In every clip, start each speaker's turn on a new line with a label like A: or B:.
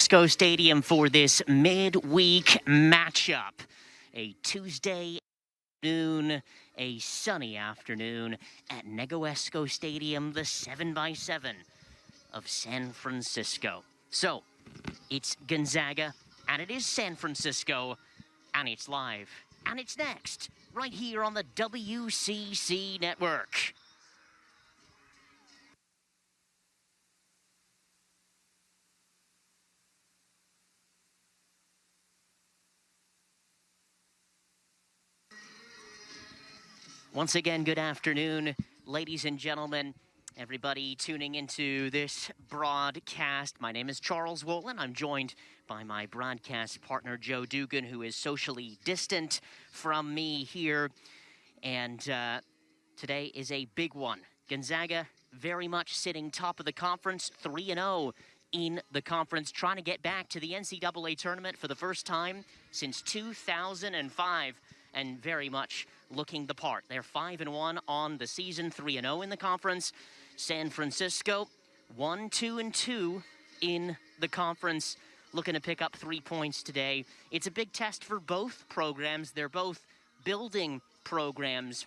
A: Esco Stadium for this midweek matchup. A Tuesday afternoon, a sunny afternoon at Esco Stadium, the 7x7 of San Francisco. So, it's Gonzaga, and it is San Francisco, and it's live, and it's next, right here on the WCC Network. Once again, good afternoon, ladies and gentlemen, everybody tuning into this broadcast. My name is Charles Wolin. I'm joined by my broadcast partner, Joe Dugan, who is socially distant from me here. And today is a big one. Gonzaga very much sitting top of the conference, 3-0 in the conference, trying to get back to the NCAA tournament for the first time since 2005, and very much looking the part. They're 5-1 on the season, 3-0 in the conference. San Francisco, 1-2-2 in the conference, looking to pick up 3 points today. It's a big test for both programs. They're both building programs.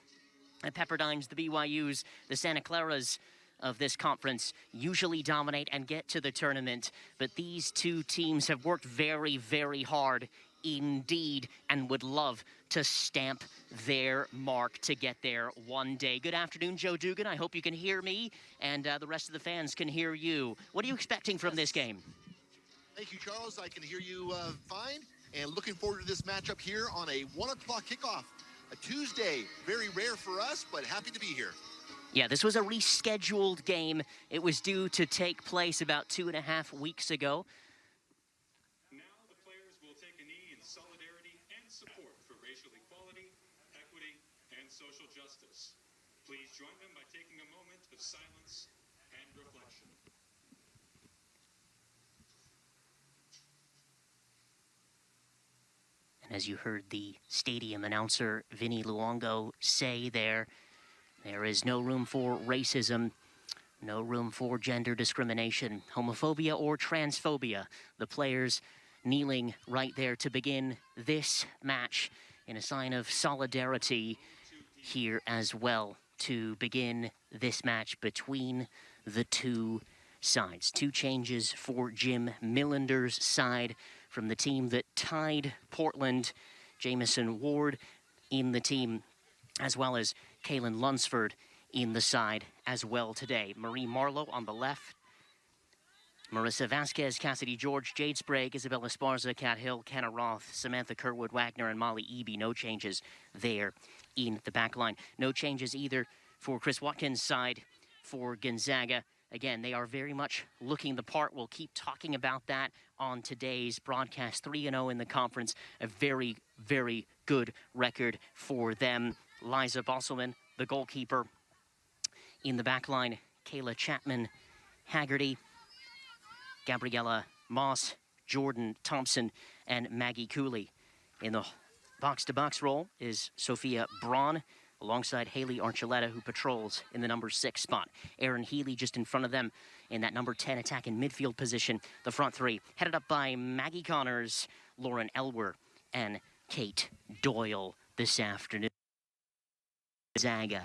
A: And Pepperdine's, the BYU's, the Santa Claras of this conference usually dominate and get to the tournament. But these two teams have worked very, very hard indeed and would love to stamp their mark to get there one day. Good afternoon, Joe Dugan. I hope you can hear me and the rest of the fans can hear you. What are you expecting from this game?
B: Thank you, Charles. I can hear you fine, and looking forward to this matchup here on a 1 o'clock kickoff. A Tuesday, very rare for us, but happy to be here.
A: Yeah, this was a rescheduled game. It was due to take place about 2.5 weeks ago.
C: Now the players will take a knee in solidarity and support for racial equality, equity, and social justice. Please join them by taking a moment of silence and reflection.
A: And as you heard the stadium announcer, Vinny Luongo, say there is no room for racism, no room for gender discrimination, homophobia, or transphobia. The players kneeling right there to begin this match in a sign of solidarity here as well to begin this match between the two sides. 2 changes for Jim Millender's side from the team that tied Portland. Jamison Ward in the team, as well as Kalen Lunsford in the side as well today. Marie Marlowe on the left. Marissa Vasquez, Cassidy George, Jade Sprague, Isabella Esparza, Kat Hill, Kenna Roth, Samantha Kerwood Wagner, and Molly Eby. No changes there in the back line. No changes either for Chris Watkins' side for Gonzaga. Again, they are very much looking the part. We'll keep talking about that on today's broadcast. 3-0 in the conference. A very, very good record for them. Liza Bosselman, the goalkeeper. In the back line, Kayla Chapman, Haggerty, Gabriella Moss, Jordan Thompson, and Maggie Cooley. In the box-to-box role is Sophia Braun, alongside Haley Archuleta, who patrols in the number 6 spot. Erin Healy just in front of them in that number 10 attack and midfield position. The front three, headed up by Maggie Connors, Lauren Elwer, and Kate Doyle this afternoon. Gonzaga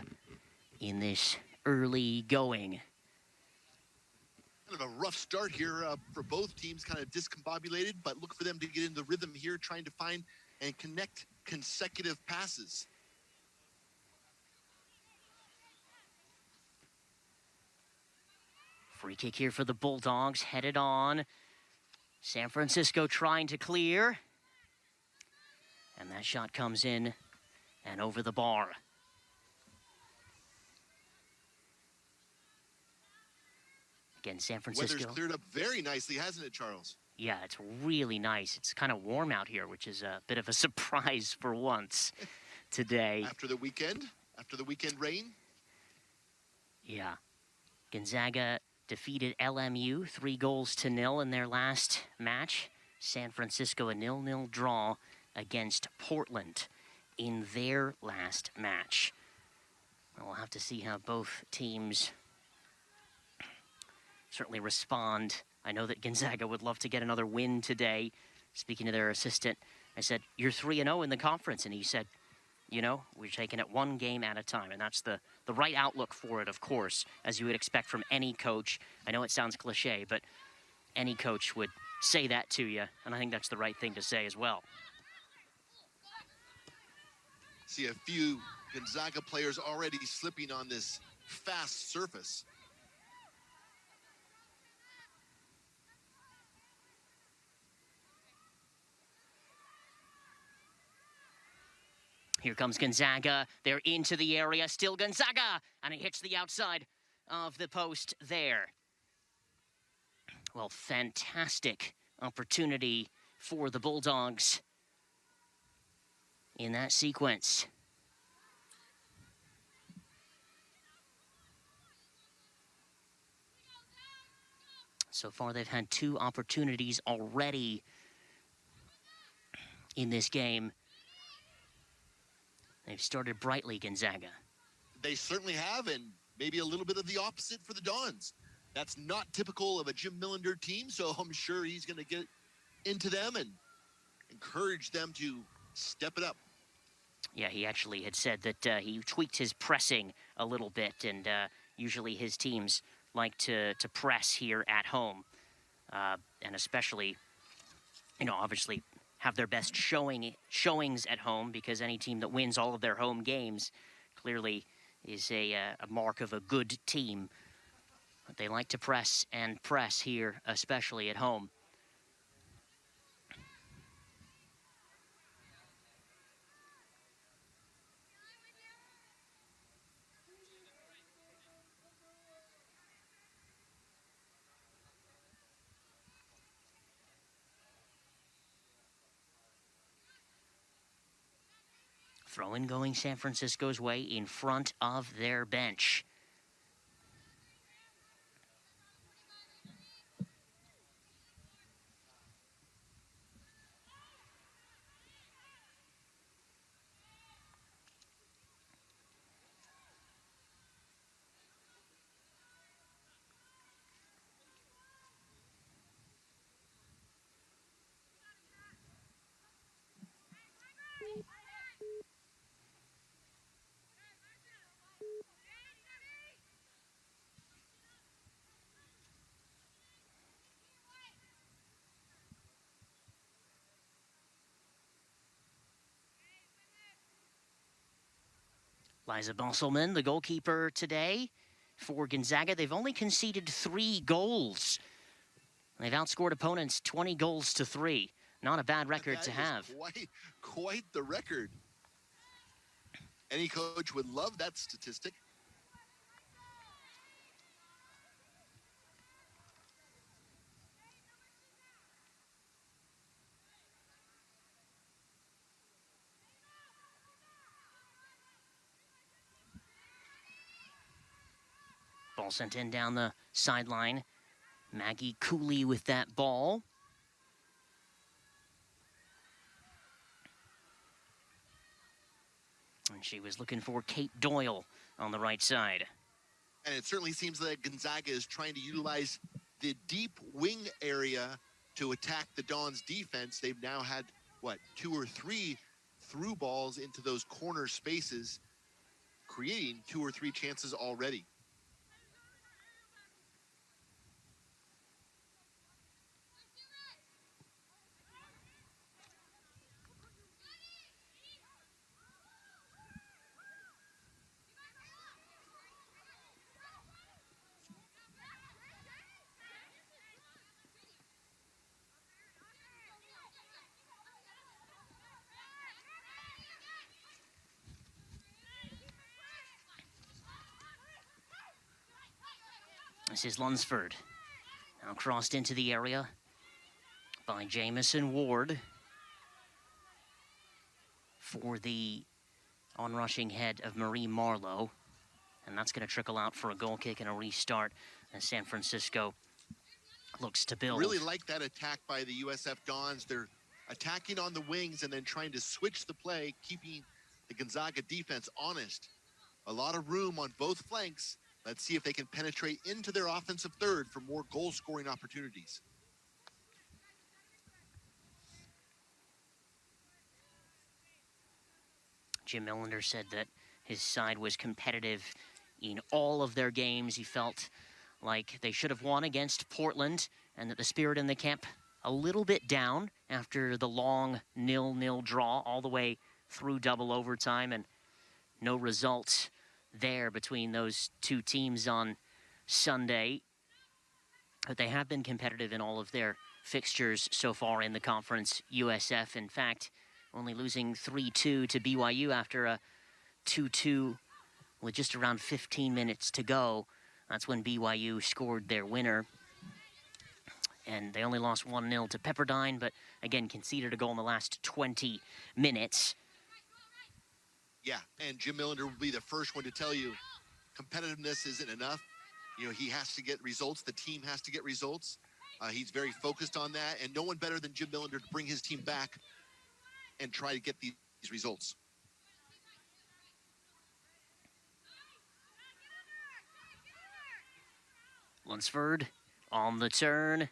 A: in this early going.
B: Kind of a rough start here for both teams, kind of discombobulated, but look for them to get into the rhythm here, trying to find and connect consecutive passes.
A: Free kick here for the Bulldogs, headed on. San Francisco trying to clear. And that shot comes in and over the bar. Again, San Francisco.
B: Weather's cleared up very nicely, hasn't it, Charles?
A: Yeah, it's really nice. It's kind of warm out here, which is a bit of a surprise for once today.
B: After the weekend rain?
A: Yeah. Gonzaga defeated LMU 3-0 in their last match. San Francisco a 0-0 draw against Portland in their last match. We'll have to see how both teams certainly respond I know that Gonzaga would love to get another win today. Speaking to their assistant, I said, "You're 3-0 in the conference," and he said, "You know, we're taking it one game at a time," and that's the right outlook for it, of course, as you would expect from any coach. I know it sounds cliche, but any coach would say that to you, and I think that's the right thing to say as well.
B: See a few Gonzaga players already slipping on this fast surface.
A: Here comes Gonzaga. They're into the area. Still Gonzaga. And it hits the outside of the post there. Well, fantastic opportunity for the Bulldogs in that sequence. So far, they've had 2 opportunities already in this game. They've started brightly, Gonzaga.
B: They certainly have, and maybe a little bit of the opposite for the Dons. That's not typical of a Jim Millender team, so I'm sure he's going to get into them and encourage them to step it up.
A: Yeah, he actually had said that he tweaked his pressing a little bit, and usually his teams like to press here at home, and especially, you know, obviously have their best showings at home, because any team that wins all of their home games clearly is a mark of a good team. But they like to press and press here, especially at home. Throw-in going San Francisco's way in front of their bench. Liza Bosselman, the goalkeeper today for Gonzaga. They've only conceded 3 goals. They've outscored opponents 20 goals to 3. Not a bad record to have.
B: Quite the record. Any coach would love that statistic.
A: Ball sent in down the sideline. Maggie Cooley with that ball. And she was looking for Kate Doyle on the right side.
B: And it certainly seems that Gonzaga is trying to utilize the deep wing area to attack the Dons' defense. They've now had, 2 or 3 through balls into those corner spaces, creating 2 or 3 chances already.
A: This is Lunsford. Now crossed into the area by Jamison Ward for the onrushing head of Marie Marlowe. And that's going to trickle out for a goal kick and a restart as San Francisco looks to build.
B: Really like that attack by the USF Dons. They're attacking on the wings and then trying to switch the play, keeping the Gonzaga defense honest. A lot of room on both flanks, Let's see if they can penetrate into their offensive third for more goal-scoring opportunities.
A: Jim Millender said that his side was competitive in all of their games. He felt like they should have won against Portland, and that the spirit in the camp a little bit down after the long 0-0 draw all the way through double overtime, and no results there between those two teams on Sunday. But they have been competitive in all of their fixtures so far in the conference. USF, in fact, only losing 3-2 to BYU after a 2-2 with just around 15 minutes to go. That's when BYU scored their winner. And they only lost 1-0 to Pepperdine, but again, conceded a goal in the last 20 minutes.
B: Yeah, and Jim Millender will be the first one to tell you competitiveness isn't enough. You know, he has to get results. The team has to get results. He's very focused on that, and no one better than Jim Millender to bring his team back and try to get these results.
A: Lunsford on the turn.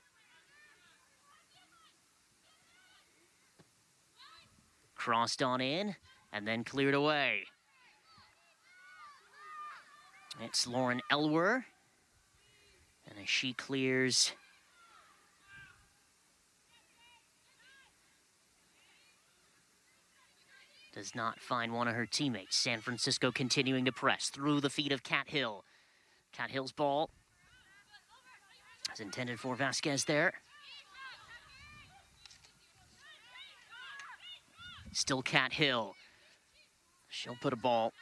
A: Crossed on in, and then cleared away. It's Lauren Elwer. And as she clears, does not find one of her teammates. San Francisco continuing to press through the feet of Cat Hill. Cat Hill's ball is intended for Vasquez there. Still Cat Hill. She'll put a ball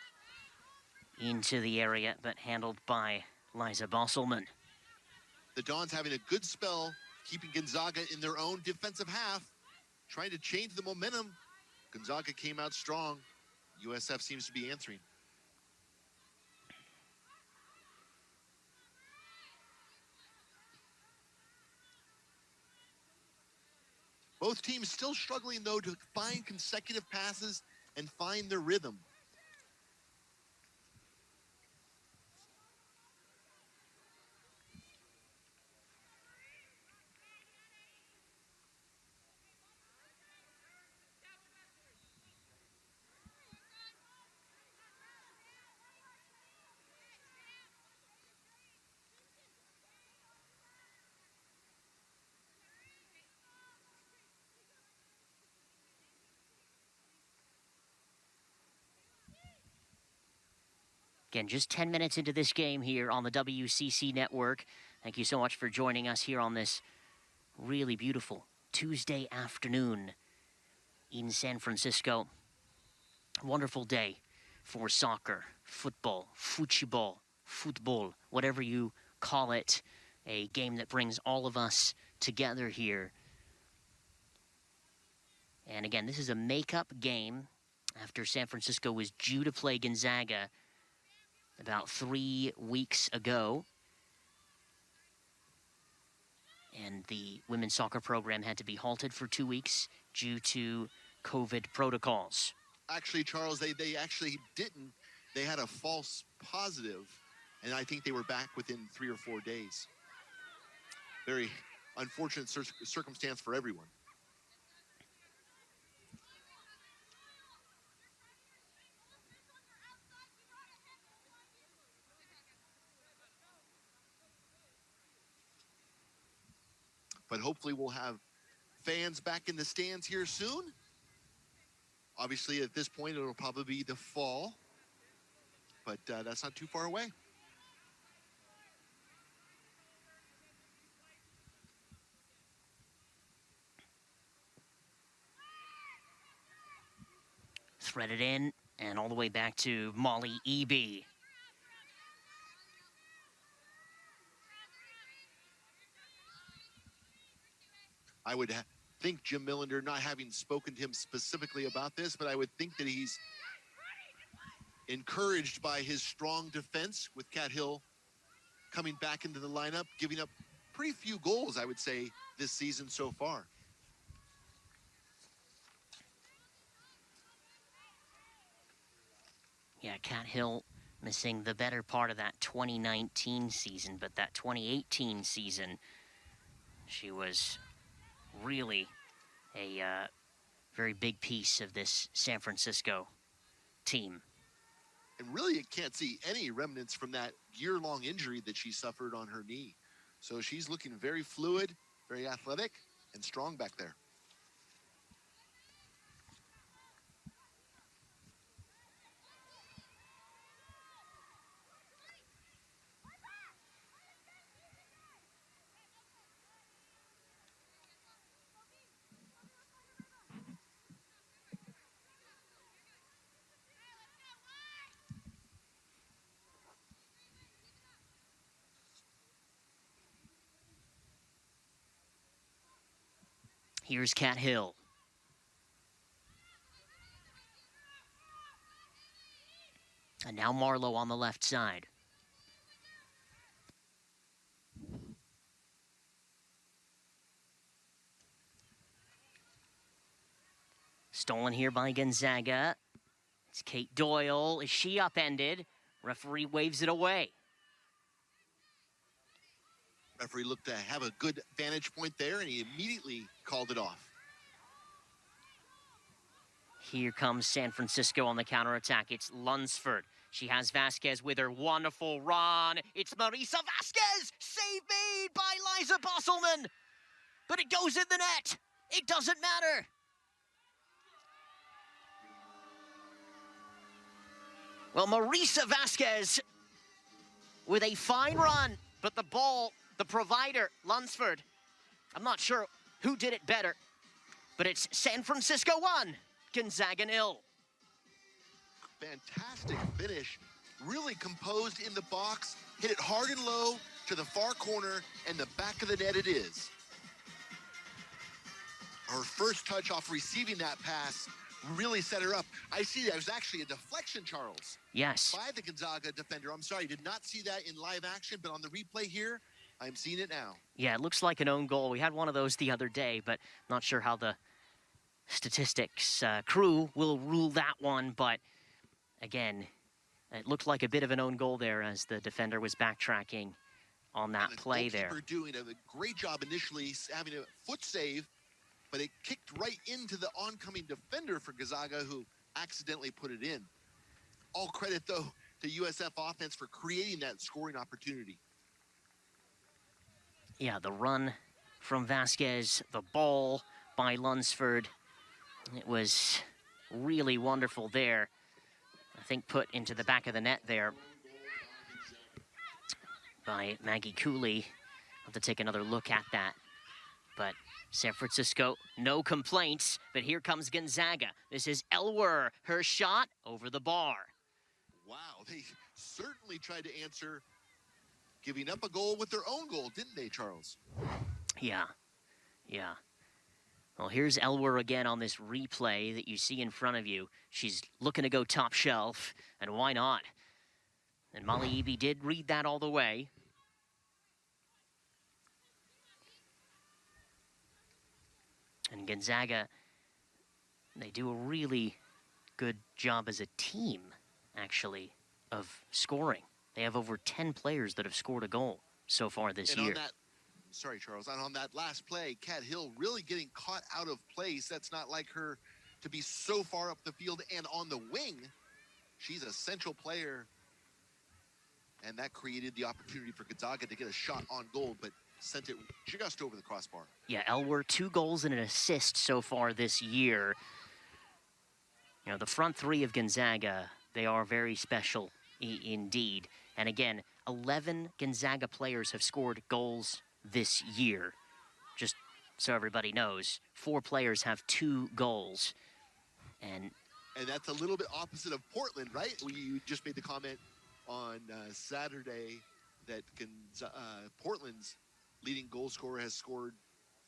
A: into the area, but handled by Liza Bosselman.
B: The Dons having a good spell, keeping Gonzaga in their own defensive half, trying to change the momentum. Gonzaga came out strong. USF seems to be answering. Both teams still struggling, though, to find consecutive passes and find their rhythm.
A: Again, just 10 minutes into this game here on the WCC network. Thank you so much for joining us here on this really beautiful Tuesday afternoon in San Francisco. Wonderful day for soccer, football, football, whatever you call it. A game that brings all of us together here. And again, this is a makeup game after San Francisco was due to play Gonzaga about 3 weeks ago. And the women's soccer program had to be halted for 2 weeks due to COVID protocols.
B: Actually, Charles, they actually didn't. They had a false positive, and I think they were back within 3 or 4 days. Very unfortunate circumstance for everyone. But hopefully we'll have fans back in the stands here soon. Obviously, at this point, it'll probably be the fall, but that's not too far away.
A: Threaded in and all the way back to Molly Eby.
B: I would think Jim Millender, not having spoken to him specifically about this, but I would think that he's encouraged by his strong defense with Cat Hill coming back into the lineup, giving up pretty few goals, I would say, this season so far.
A: Yeah, Cat Hill missing the better part of that 2019 season, but that 2018 season, she was really a very big piece of this San Francisco team.
B: And really, you can't see any remnants from that year-long injury that she suffered on her knee. So she's looking very fluid, very athletic, and strong back there.
A: Here's Cat Hill. And now Marlowe on the left side. Stolen here by Gonzaga. It's Kate Doyle. Is she upended? Referee waves it away.
B: Referee looked to have a good vantage point there, and he immediately called it off.
A: Here comes San Francisco on the counterattack. It's Lunsford. She has Vasquez with her wonderful run. It's Marisa Vasquez! Save made by Liza Bosselman! But it goes in the net. It doesn't matter. Well, Marisa Vasquez with a fine run, but the ball, the provider, Lunsford, I'm not sure who did it better, but it's San Francisco 1, Gonzaga 0.
B: Fantastic finish, really composed in the box, hit it hard and low to the far corner, and the back of the net it is. Her first touch off receiving that pass really set her up. I see that. It was actually a deflection, Charles.
A: Yes.
B: By the Gonzaga defender. I'm sorry, did not see that in live action, but on the replay here, I'm seeing it now.
A: Yeah, it looks like an own goal. We had one of those the other day, but not sure how the statistics crew will rule that one. But again, it looked like a bit of an own goal there as the defender was backtracking on that play there.
B: Doing a great job initially, having a foot save, but it kicked right into the oncoming defender for Gonzaga, who accidentally put it in. All credit, though, to USF offense for creating that scoring opportunity.
A: Yeah, the run from Vasquez, the ball by Lunsford. It was really wonderful there. I think put into the back of the net there by Maggie Cooley. I'll have to take another look at that. But San Francisco, no complaints, but here comes Gonzaga. This is Elwer, her shot over the bar.
B: Wow, they certainly tried to answer giving up a goal with their own goal, didn't they, Charles?
A: Yeah. Well, here's Elwer again on this replay that you see in front of you. She's looking to go top shelf, and why not? And Molly Eby did read that all the way. And Gonzaga, they do a really good job as a team, actually, of scoring. They have over 10 players that have scored a goal so far this year.
B: Sorry, Charles, and on that last play, Cat Hill really getting caught out of place. That's not like her to be so far up the field and on the wing. She's a central player, and that created the opportunity for Gonzaga to get a shot on goal, but sent it just over the crossbar.
A: Yeah, Elwer, 2 goals and an assist so far this year. You know, the front three of Gonzaga, they are very special indeed. And again, 11 Gonzaga players have scored goals this year. Just so everybody knows, 4 players have 2 goals. And
B: that's a little bit opposite of Portland, right? You just made the comment on Saturday that Portland's leading goal scorer has scored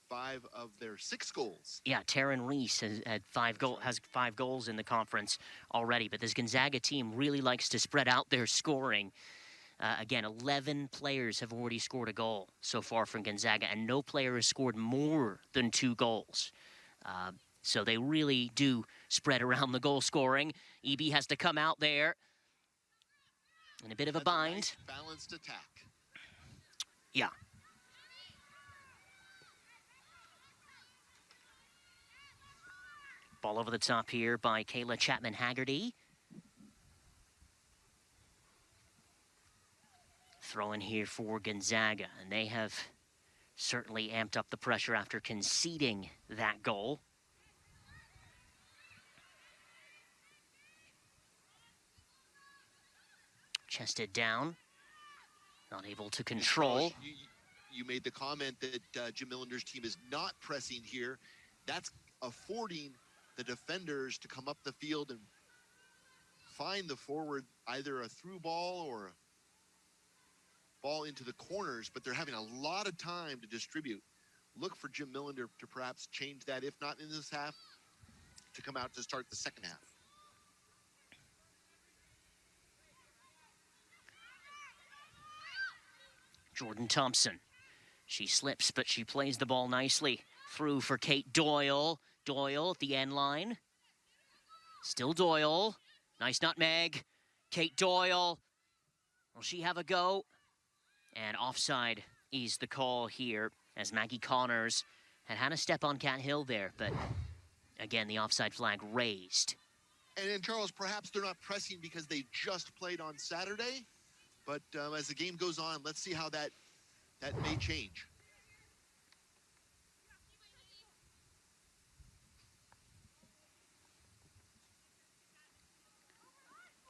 B: 5 of their 6 goals.
A: Yeah, Taryn Reese has 5 goals in the conference already. But this Gonzaga team really likes to spread out their scoring. Again, 11 players have already scored a goal so far from Gonzaga, and no player has scored more than 2 goals. So they really do spread around the goal scoring. Eby has to come out there. In a bit of a
B: That's
A: bind.
B: nice balanced attack.
A: Yeah. Ball over the top here by Kayla Chapman-Haggerty. Throw in here for Gonzaga, and they have certainly amped up the pressure after conceding that goal. Chested down, not able to control.
B: Charles, you made the comment that Jim Millender's team is not pressing here. That's affording the defenders to come up the field and find the forward either a through ball or a ball into the corners, but they're having a lot of time to distribute. Look for Jim Millender to perhaps change that, if not in this half, to come out to start the second half.
A: Jordan Thompson. She slips, but she plays the ball nicely. Through for Kate Doyle. Doyle at the end line. Still Doyle. Nice nutmeg. Kate Doyle. Will she have a go? And offside is the call here, as Maggie Connors had a step on Cat Hill there, but again, the offside flag raised.
B: And Charles, perhaps they're not pressing because they just played on Saturday, but as the game goes on, let's see how that may change.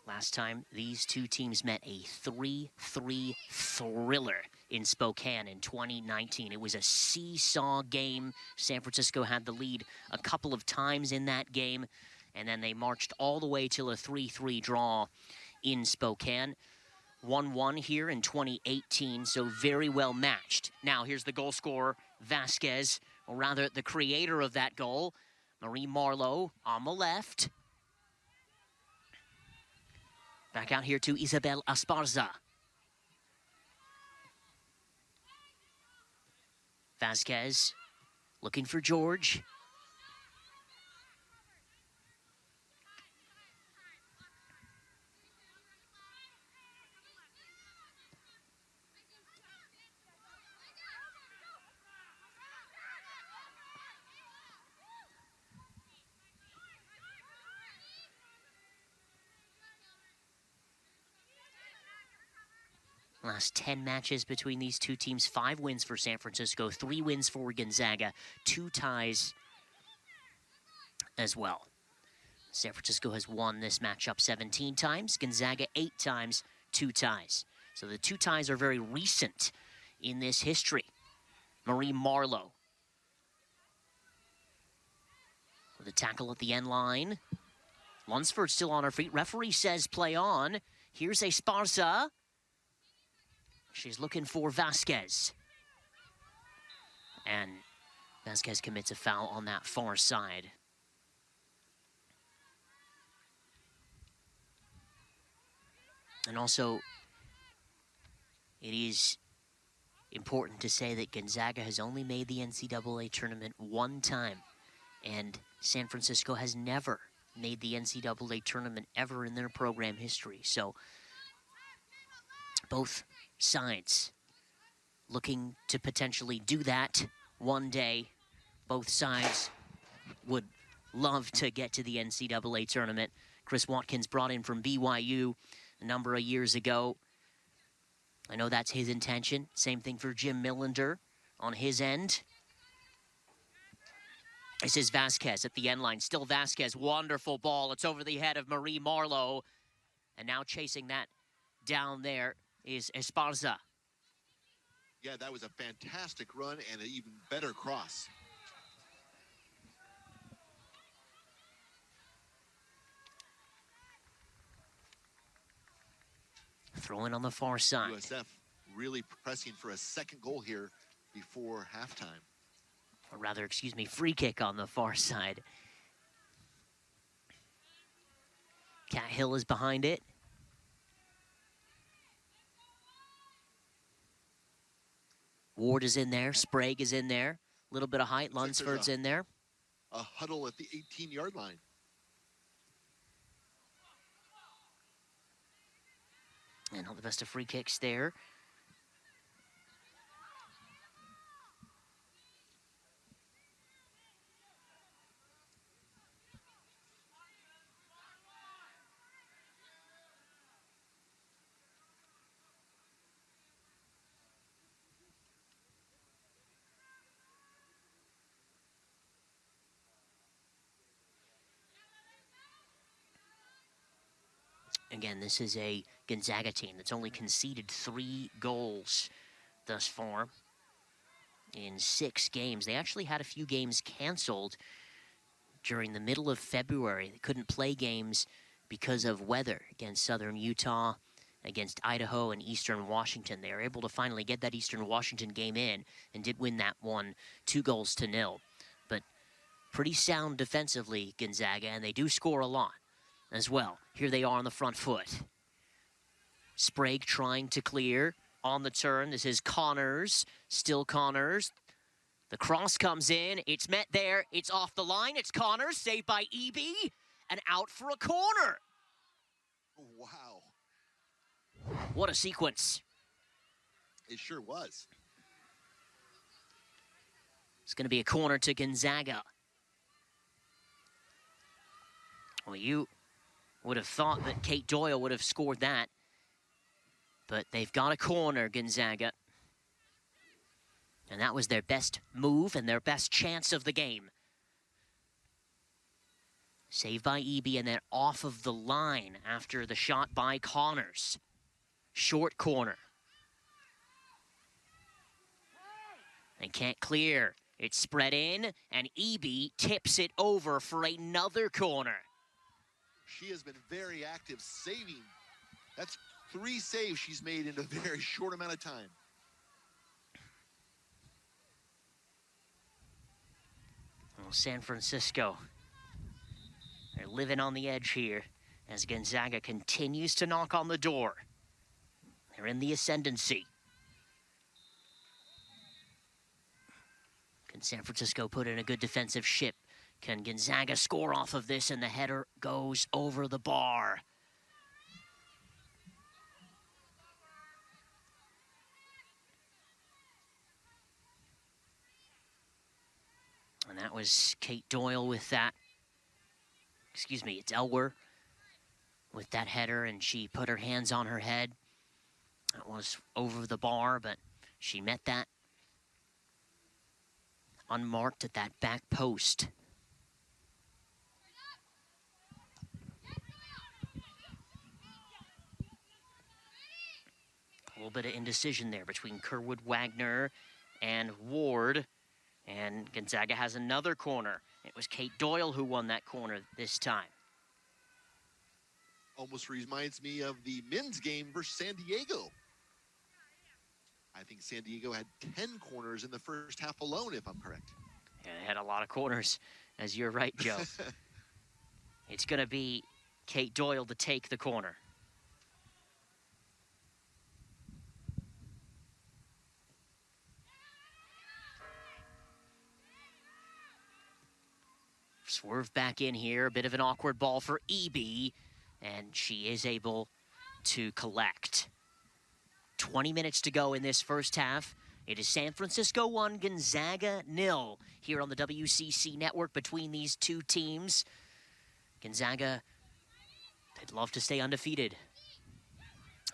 A: Last time these two teams met, a 3-3 thriller in Spokane in 2019. It was a seesaw game. San Francisco had the lead a couple of times in that game, and then they marched all the way till a 3-3 draw in Spokane. 1-1 here in 2018, so very well matched. Now here's the goal scorer, Vasquez, or rather the creator of that goal, Marie Marlowe on the left. Back out here to Isabel Esparza. Vasquez looking for George. Last 10 matches between these two teams, 5 wins for San Francisco, 3 wins for Gonzaga, 2 ties as well. San Francisco has won this matchup 17 times, Gonzaga 8 times, 2 ties. So the 2 ties are very recent in this history. Marie Marlowe with a tackle at the end line. Lunsford still on her feet. Referee says play on. Here's Esparza. She's looking for Vasquez. And Vasquez commits a foul on that far side. And also, it is important to say that Gonzaga has only made the NCAA tournament 1 time. And San Francisco has never made the NCAA tournament ever in their program history. So, both sides looking to potentially do that one day. Both sides would love to get to the NCAA tournament. Chris Watkins brought in from BYU a number of years ago. I know that's his intention. Same thing for Jim Millender on his end. This is Vasquez at the end line. Still Vasquez, wonderful ball. It's over the head of Marie Marlowe. And now chasing that down there is Esparza.
B: Yeah, that was a fantastic run and an even better cross.
A: Throwing on the far side.
B: USF really pressing for a second goal here before halftime.
A: Or rather, excuse me, free kick on the far side. Cat Hill is behind it. Ward is in there. Sprague is in there. A little bit of height. Lunsford's in there.
B: A huddle at the 18-yard line.
A: And all the best of free kicks there. Again, this is a Gonzaga team that's only conceded 3 goals thus far in 6 games. They actually had a few games canceled during the middle of February. They couldn't play games because of weather against Southern Utah, against Idaho, and Eastern Washington. They were able to finally get that Eastern Washington game in and did win that one 2-0. But pretty sound defensively, Gonzaga, and they do score a lot as well. Here they are on the front foot. Sprague trying to clear on the turn. This is Connors, still Connors. The cross comes in, it's met there, it's off the line, it's Connors, saved by Eby, and out for a corner.
B: Wow.
A: What a sequence.
B: It sure was.
A: It's going to be a corner to Gonzaga. Well, you would have thought that Kate Doyle would have scored that, but they've got a corner, Gonzaga. And that was their best move and their best chance of the game. Saved by Eby and then off of the line after the shot by Connors. Short corner. They can't clear. It's spread in, and Eby tips it over for another corner.
B: She has been very active saving. That's 3 saves she's made in a very short amount of time.
A: Well, San Francisco, they're living on the edge here as Gonzaga continues to knock on the door. They're in the ascendancy. Can San Francisco put in a good defensive ship? Can Gonzaga score off of this? And the header goes over the bar. And that was Kate Doyle with that. Excuse me, it's Elwer with that header, and she put her hands on her head. That was over the bar, but she met that unmarked at that back post. A little bit of indecision there between Kerwood Wagner and Ward. And Gonzaga has another corner. It was Kate Doyle who won that corner this time.
B: Almost reminds me of the men's game versus San Diego. I think San Diego had 10 corners in the first half alone, if I'm correct.
A: Yeah, they had a lot of corners, as you're right, Joe. It's going to be Kate Doyle to take the corner. Swerve back in here, a bit of an awkward ball for Eby, and she is able to collect. 20 minutes to go in this first half. It is San Francisco 1, Gonzaga 0 here on the WCC network between these two teams. Gonzaga, they'd love to stay undefeated,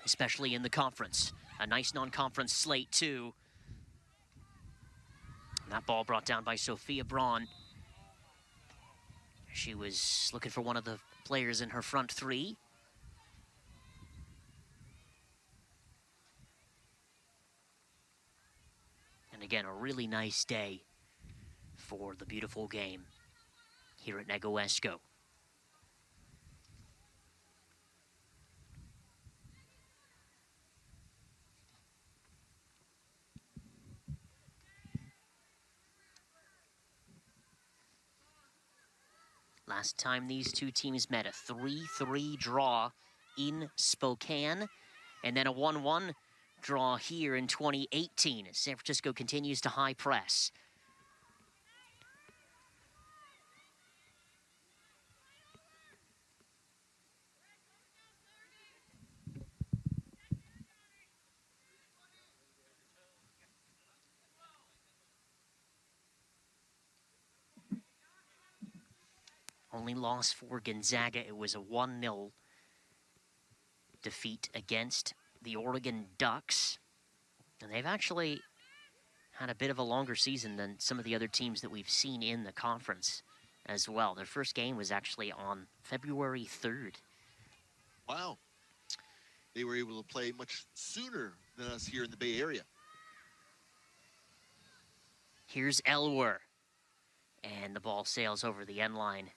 A: especially in the conference. A nice non-conference slate, too. And that ball brought down by Sophia Braun. She was looking for one of the players in her front three. And again, a really nice day for the beautiful game here at Negoesco. Last time these two teams met, a 3-3 draw in Spokane, and then a 1-1 draw here in 2018 as San Francisco continues to high press. Only loss for Gonzaga. It was a 1-0 defeat against the Oregon Ducks. And they've actually had a bit of a longer season than some of the other teams that we've seen in the conference as well. Their first game was actually on February 3rd.
B: Wow. They were able to play much sooner than us here in the Bay Area.
A: Here's Elwer. And the ball sails over the end line.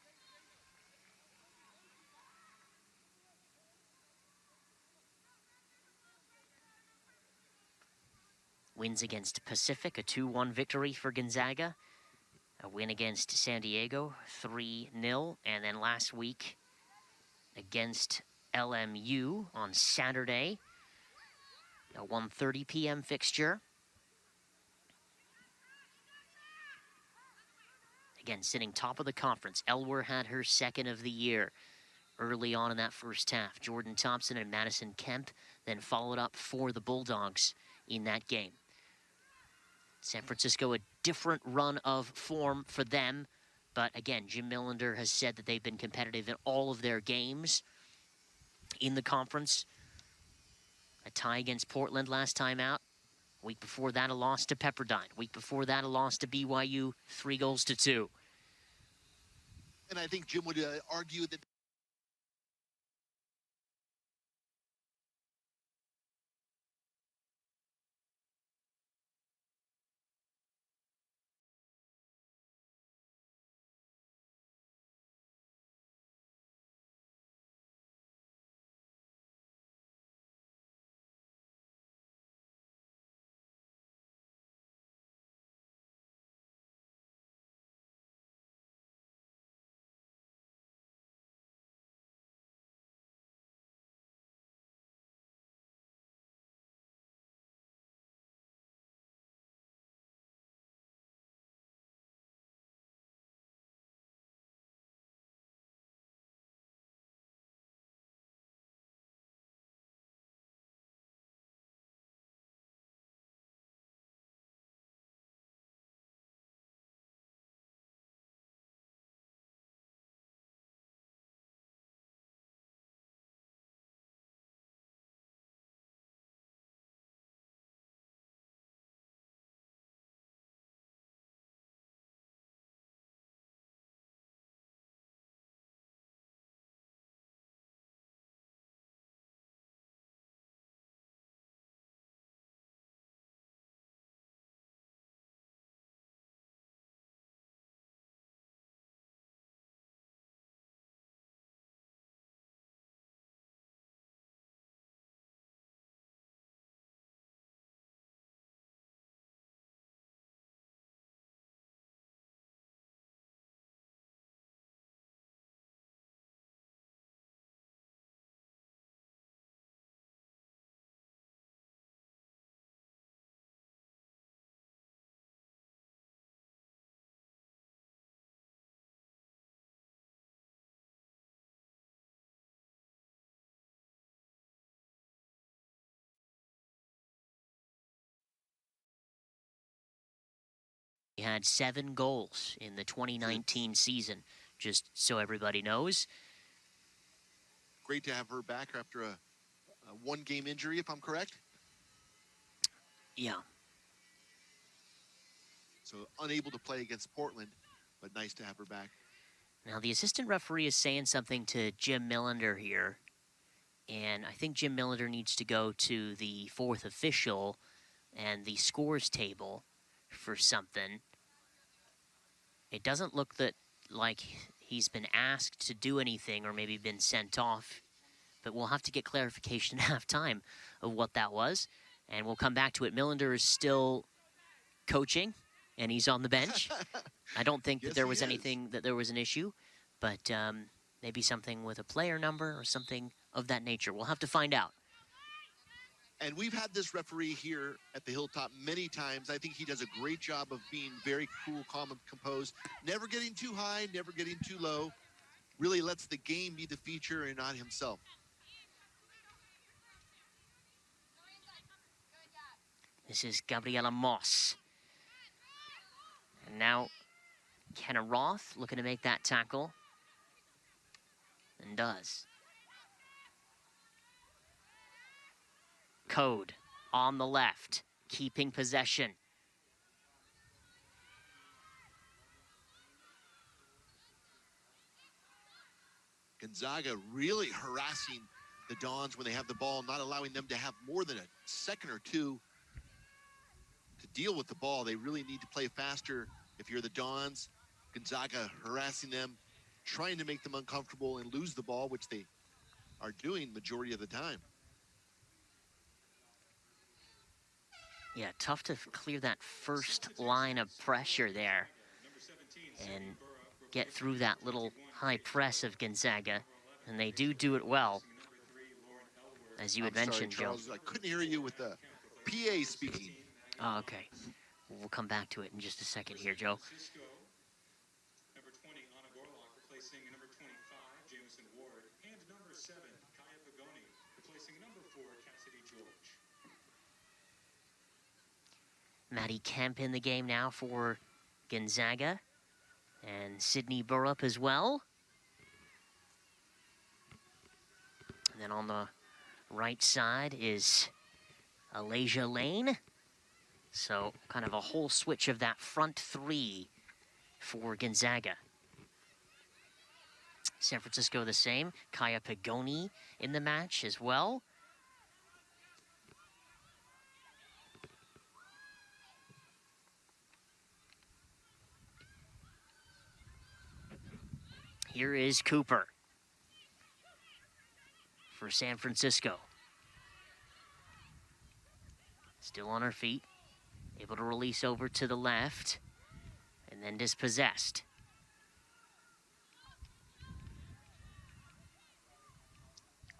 A: Wins against Pacific, a 2-1 victory for Gonzaga. A win against San Diego, 3-0. And then last week against LMU on Saturday, a 1:30 p.m. fixture. Again, sitting top of the conference. Elwer had her second of the year early on in that first half. Jordan Thompson and Madison Kemp then followed up for the Bulldogs in that game. San Francisco, a different run of form for them. But again, Jim Millender has said that they've been competitive in all of their games in the conference. A tie against Portland last time out. Week before that, a loss to Pepperdine. Week before that, a loss to BYU, 3-2.
B: And I think Jim would argue that
A: He had 7 goals in the 2019 season, just so everybody knows.
B: great to have her back after a one-game injury, if I'm correct.
A: Yeah.
B: So unable to play against Portland, but nice to have her back.
A: Now, the assistant referee is saying something to Jim Millender here. And I think Jim Millender needs to go to the fourth official and the scores table for something. It doesn't look like he's been asked to do anything or maybe been sent off. But we'll have to get clarification at halftime of what that was. And we'll come back to it. Millender is still coaching, and he's on the bench. I don't think that there was anything, that there was an issue. But maybe something with a player number or something of that nature. We'll have to find out.
B: And we've had this referee here at the Hilltop many times. I think he does a great job of being very cool, calm, and composed. Never getting too high, never getting too low. Really lets the game be the feature and not himself.
A: This is Gabriela Moss. And now Kenna Roth looking to make that tackle. and does. Code on the left, keeping possession.
B: Gonzaga really harassing the Dons when they have the ball, not allowing them to have more than a second or two to deal with the ball. They really need to play faster. If you're the Dons, Gonzaga harassing them, trying to make them uncomfortable and lose the ball, which they are doing majority of the time.
A: Yeah, tough to clear that first line of pressure there and get through that little high press of Gonzaga. And they do it well, as you had mentioned,
B: sorry, Charles,
A: Joe.
B: I couldn't hear you with the PA speaking.
A: Oh, okay. We'll come back to it in just a second here, Joe.
C: Number 20, Anna Gorlock, replacing number 25, Jamison Ward, and number 7, Kaya Pagoni, replacing number 4, Cassidy George.
A: Maddie Kemp in the game now for Gonzaga, and Sydney Burrup as well. And then on the right side is Alasia Lane. So kind of a whole switch of that front three for Gonzaga. San Francisco the same. Kaya Pagoni in the match as well. Here is Cooper for San Francisco. Still on her feet. Able to release over to the left. And then dispossessed.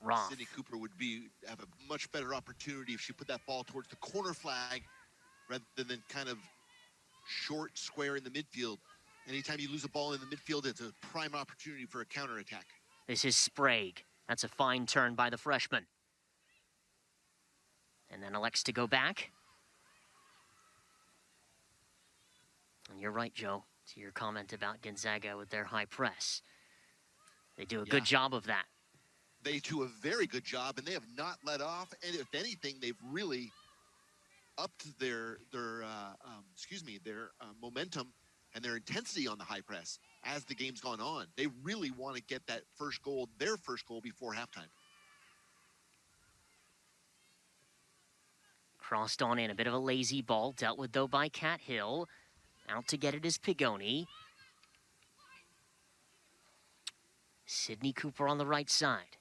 A: Roth.
B: Sydney Cooper would have a much better opportunity if she put that ball towards the corner flag rather than kind of short square in the midfield. Anytime you lose a ball in the midfield, it's a prime opportunity for a counterattack.
A: This is Sprague. That's a fine turn by the freshman. And then elects to go back. And you're right, Joe, to your comment about Gonzaga with their high press. They do a good job of that.
B: They do a very good job, and they have not let off. And if anything, they've really upped their momentum and their intensity on the high press as the game's gone on. They really want to get that first goal, their first goal, before halftime.
A: Crossed on in, a bit of a lazy ball, dealt with though by Cat Hill. Out to get it is Pagoni. Sydney Cooper on the right side.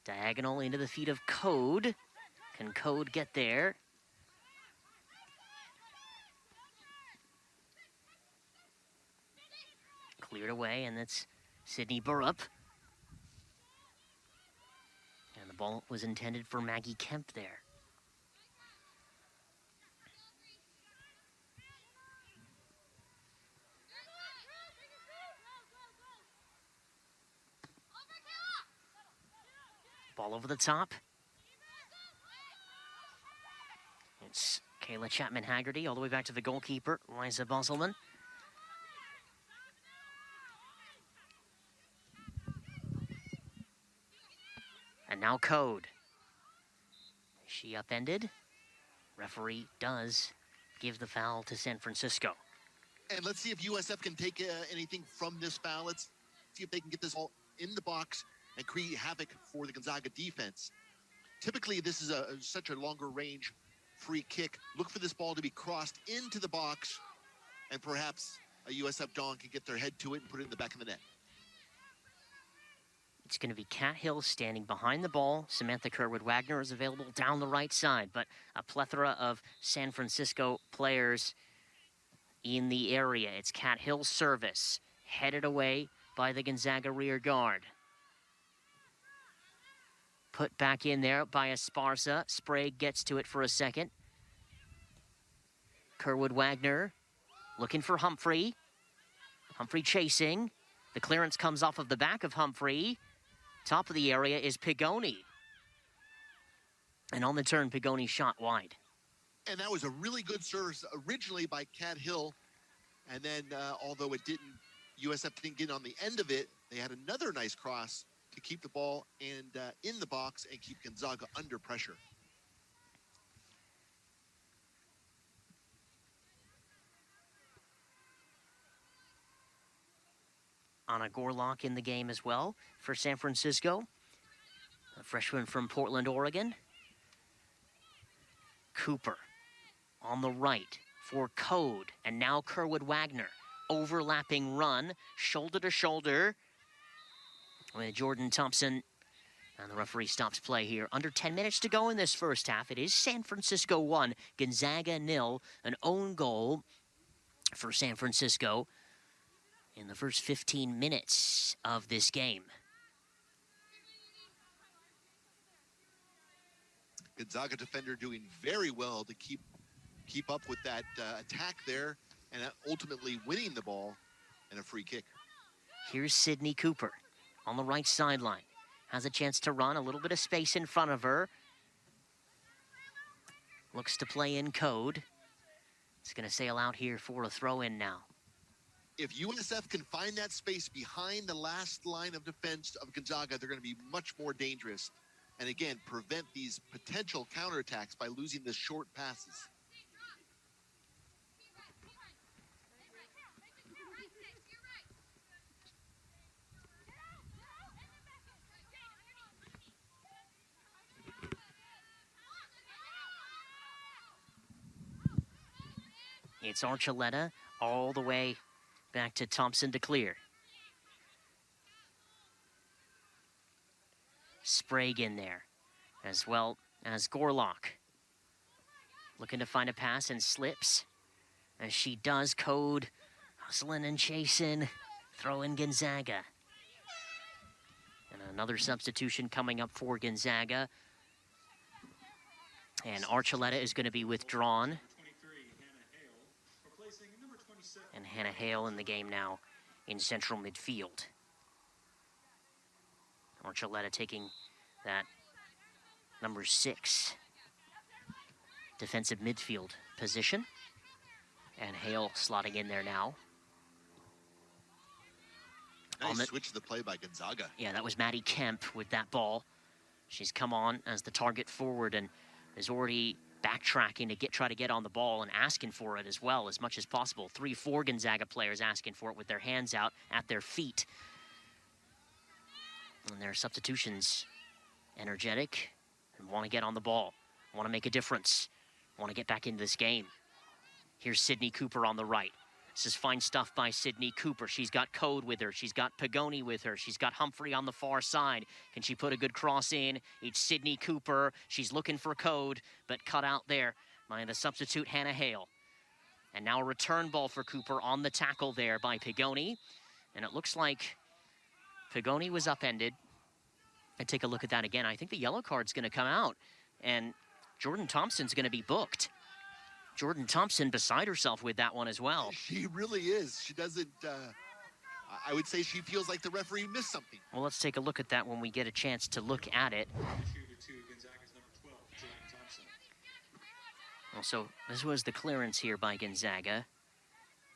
A: Diagonal into the feet of Code. Can Code get there? Cleared away, and that's Sydney Burrup. And the ball was intended for Maggie Kemp there. Ball over the top. It's Kayla Chapman-Haggerty all the way back to the goalkeeper, Liza Bosselman. And now Code. Is she upended? Referee does give the foul to San Francisco.
B: And let's see if USF can take anything from this foul. Let's see if they can get this ball in the box and create havoc for the Gonzaga defense. Typically, this is such a longer range free kick. Look for this ball to be crossed into the box, and perhaps a USF Don can get their head to it and put it in the back of the net.
A: It's going to be Cat Hill standing behind the ball. Samantha Kerwood-Wagner is available down the right side, but a plethora of San Francisco players in the area. It's Cat Hill's service, headed away by the Gonzaga rear guard. Put back in there by Esparza. Sprague gets to it for a second. Kerwood-Wagner looking for Humphrey. Humphrey chasing. The clearance comes off of the back of Humphrey. Top of the area is Pagoni. And on the turn, Pagoni shot wide.
B: And that was a really good service originally by Cat Hill. And then, although it didn't USF didn't get on the end of it. They had another nice cross to keep the ball and in the box and keep Gonzaga under pressure.
A: Anna Gorlock in the game as well for San Francisco, a freshman from Portland, Oregon. Cooper on the right for Code, and now Kerwood Wagner. Overlapping run, shoulder to shoulder with Jordan Thompson. And the referee stops play here. Under 10 minutes to go in this first half. It is San Francisco 1, Gonzaga 0. An own goal for San Francisco in the first 15 minutes of this game.
B: Gonzaga defender doing very well to keep up with that attack there and ultimately winning the ball and a free kick.
A: Here's Sydney Cooper on the right sideline. Has a chance to run, a little bit of space in front of her. Looks to play in Code. It's going to sail out here for a throw-in now.
B: If USF can find that space behind the last line of defense of Gonzaga, they're going to be much more dangerous. And again, prevent these potential counterattacks by losing the short passes.
A: It's Archuleta all the way back to Thompson to clear. Sprague in there, as well as Gorlock. Looking to find a pass and slips. As she does, Code hustling and chasing, throwing Gonzaga. And another substitution coming up for Gonzaga. And Archuleta is going to be withdrawn. And Hannah Hale in the game now in central midfield. Archuleta taking that number 6 defensive midfield position. And Hale slotting in there now.
B: Nice switch to the play by Gonzaga.
A: Yeah, that was Maddie Kemp with that ball. She's come on as the target forward and is already backtracking to try to get on the ball and asking for it as well as much as possible. 3-4 Gonzaga players asking for it with their hands out at their feet. And their substitutions energetic and want to get on the ball, want to make a difference, want to get back into this game. Here's Sydney Cooper on the right. This is fine stuff by Sydney Cooper. She's got Code with her. She's got Pagoni with her. She's got Humphrey on the far side. Can she put a good cross in? It's Sydney Cooper. She's looking for Code, but cut out there by the substitute Hannah Hale. And now a return ball for Cooper on the tackle there by Pagoni. And it looks like Pagoni was upended. And take a look at that again. I think the yellow card's going to come out. And Jordan Thompson's going to be booked. Jordan Thompson beside herself with that one as well.
B: She really is. She doesn't, I would say she feels like the referee missed something.
A: Well, let's take a look at that when we get a chance to look at it. Well, so this was the clearance here by Gonzaga.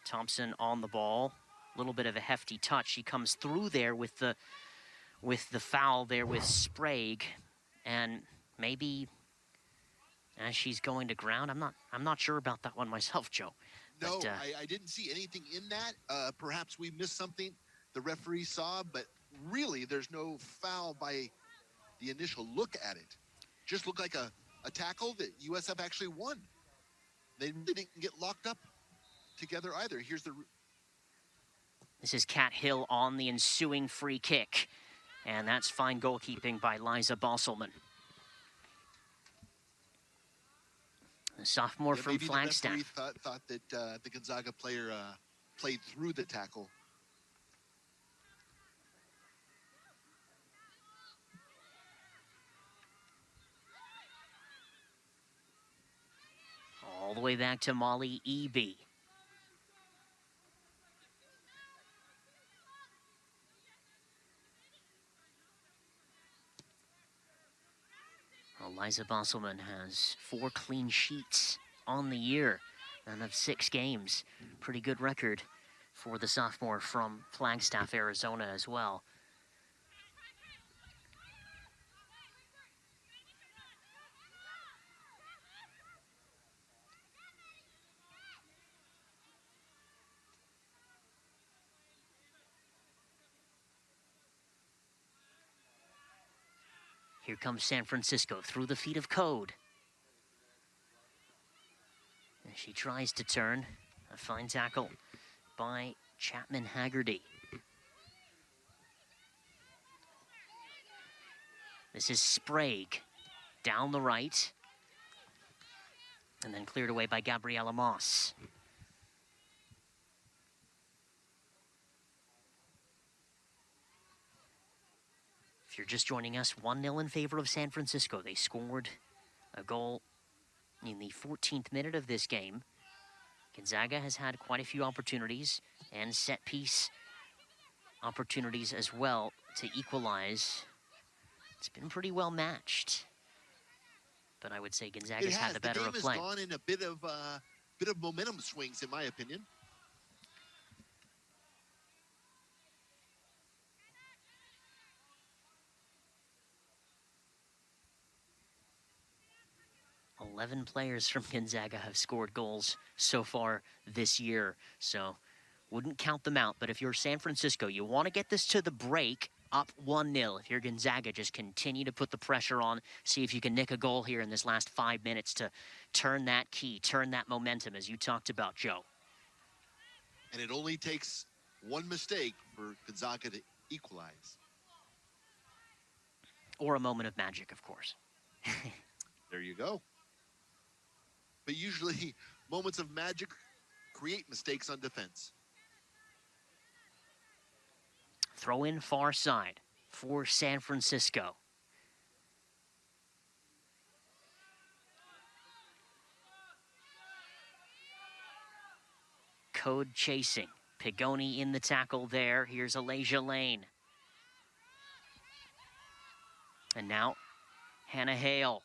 A: Thompson on the ball. A little bit of a hefty touch. She comes through there with the foul there with Sprague. And maybe as she's going to ground, I'm not sure about that one myself, Joe.
B: No,
A: but,
B: I didn't see anything in that. Perhaps we missed something the referee saw, but really there's no foul by the initial look at it. Just looked like a tackle that USF actually won. They didn't get locked up together either. Here's the...
A: This is Kat Hill on the ensuing free kick. And that's fine goalkeeping by Liza Bosselman. The sophomore from Flagstaff.
B: Maybe the referee thought that the Gonzaga player played through the tackle.
A: All the way back to Molly Eby. Liza Bosselman has 4 clean sheets on the year and of 6 games. Pretty good record for the sophomore from Flagstaff, Arizona as well. Here comes San Francisco through the feet of Code. And she tries to turn. A fine tackle by Chapman Haggerty. This is Sprague down the right. And then cleared away by Gabriela Moss. If you're just joining us, 1-0 in favor of San Francisco. They scored a goal in the 14th minute of this game. Gonzaga has had quite a few opportunities and set piece opportunities as well to equalize. It's been pretty well matched. But I would say Gonzaga's had the better of play.
B: The game has gone in a bit of momentum swings, in my opinion.
A: "11 players from Gonzaga have scored goals so far this year, so wouldn't count them out. But if you're San Francisco, you want to get this to the break, up 1-0. If you're Gonzaga, just continue to put the pressure on, see if you can nick a goal here in this last 5 minutes to turn that key, turn that momentum, as you talked about, Joe.
B: And it only takes one mistake for Gonzaga to equalize.
A: Or a moment of magic, of course.
B: There you go. But usually, moments of magic create mistakes on defense.
A: Throw in far side for San Francisco. Code chasing. Pigoni in the tackle there. Here's Alasia Lane. And now, Hannah Hale,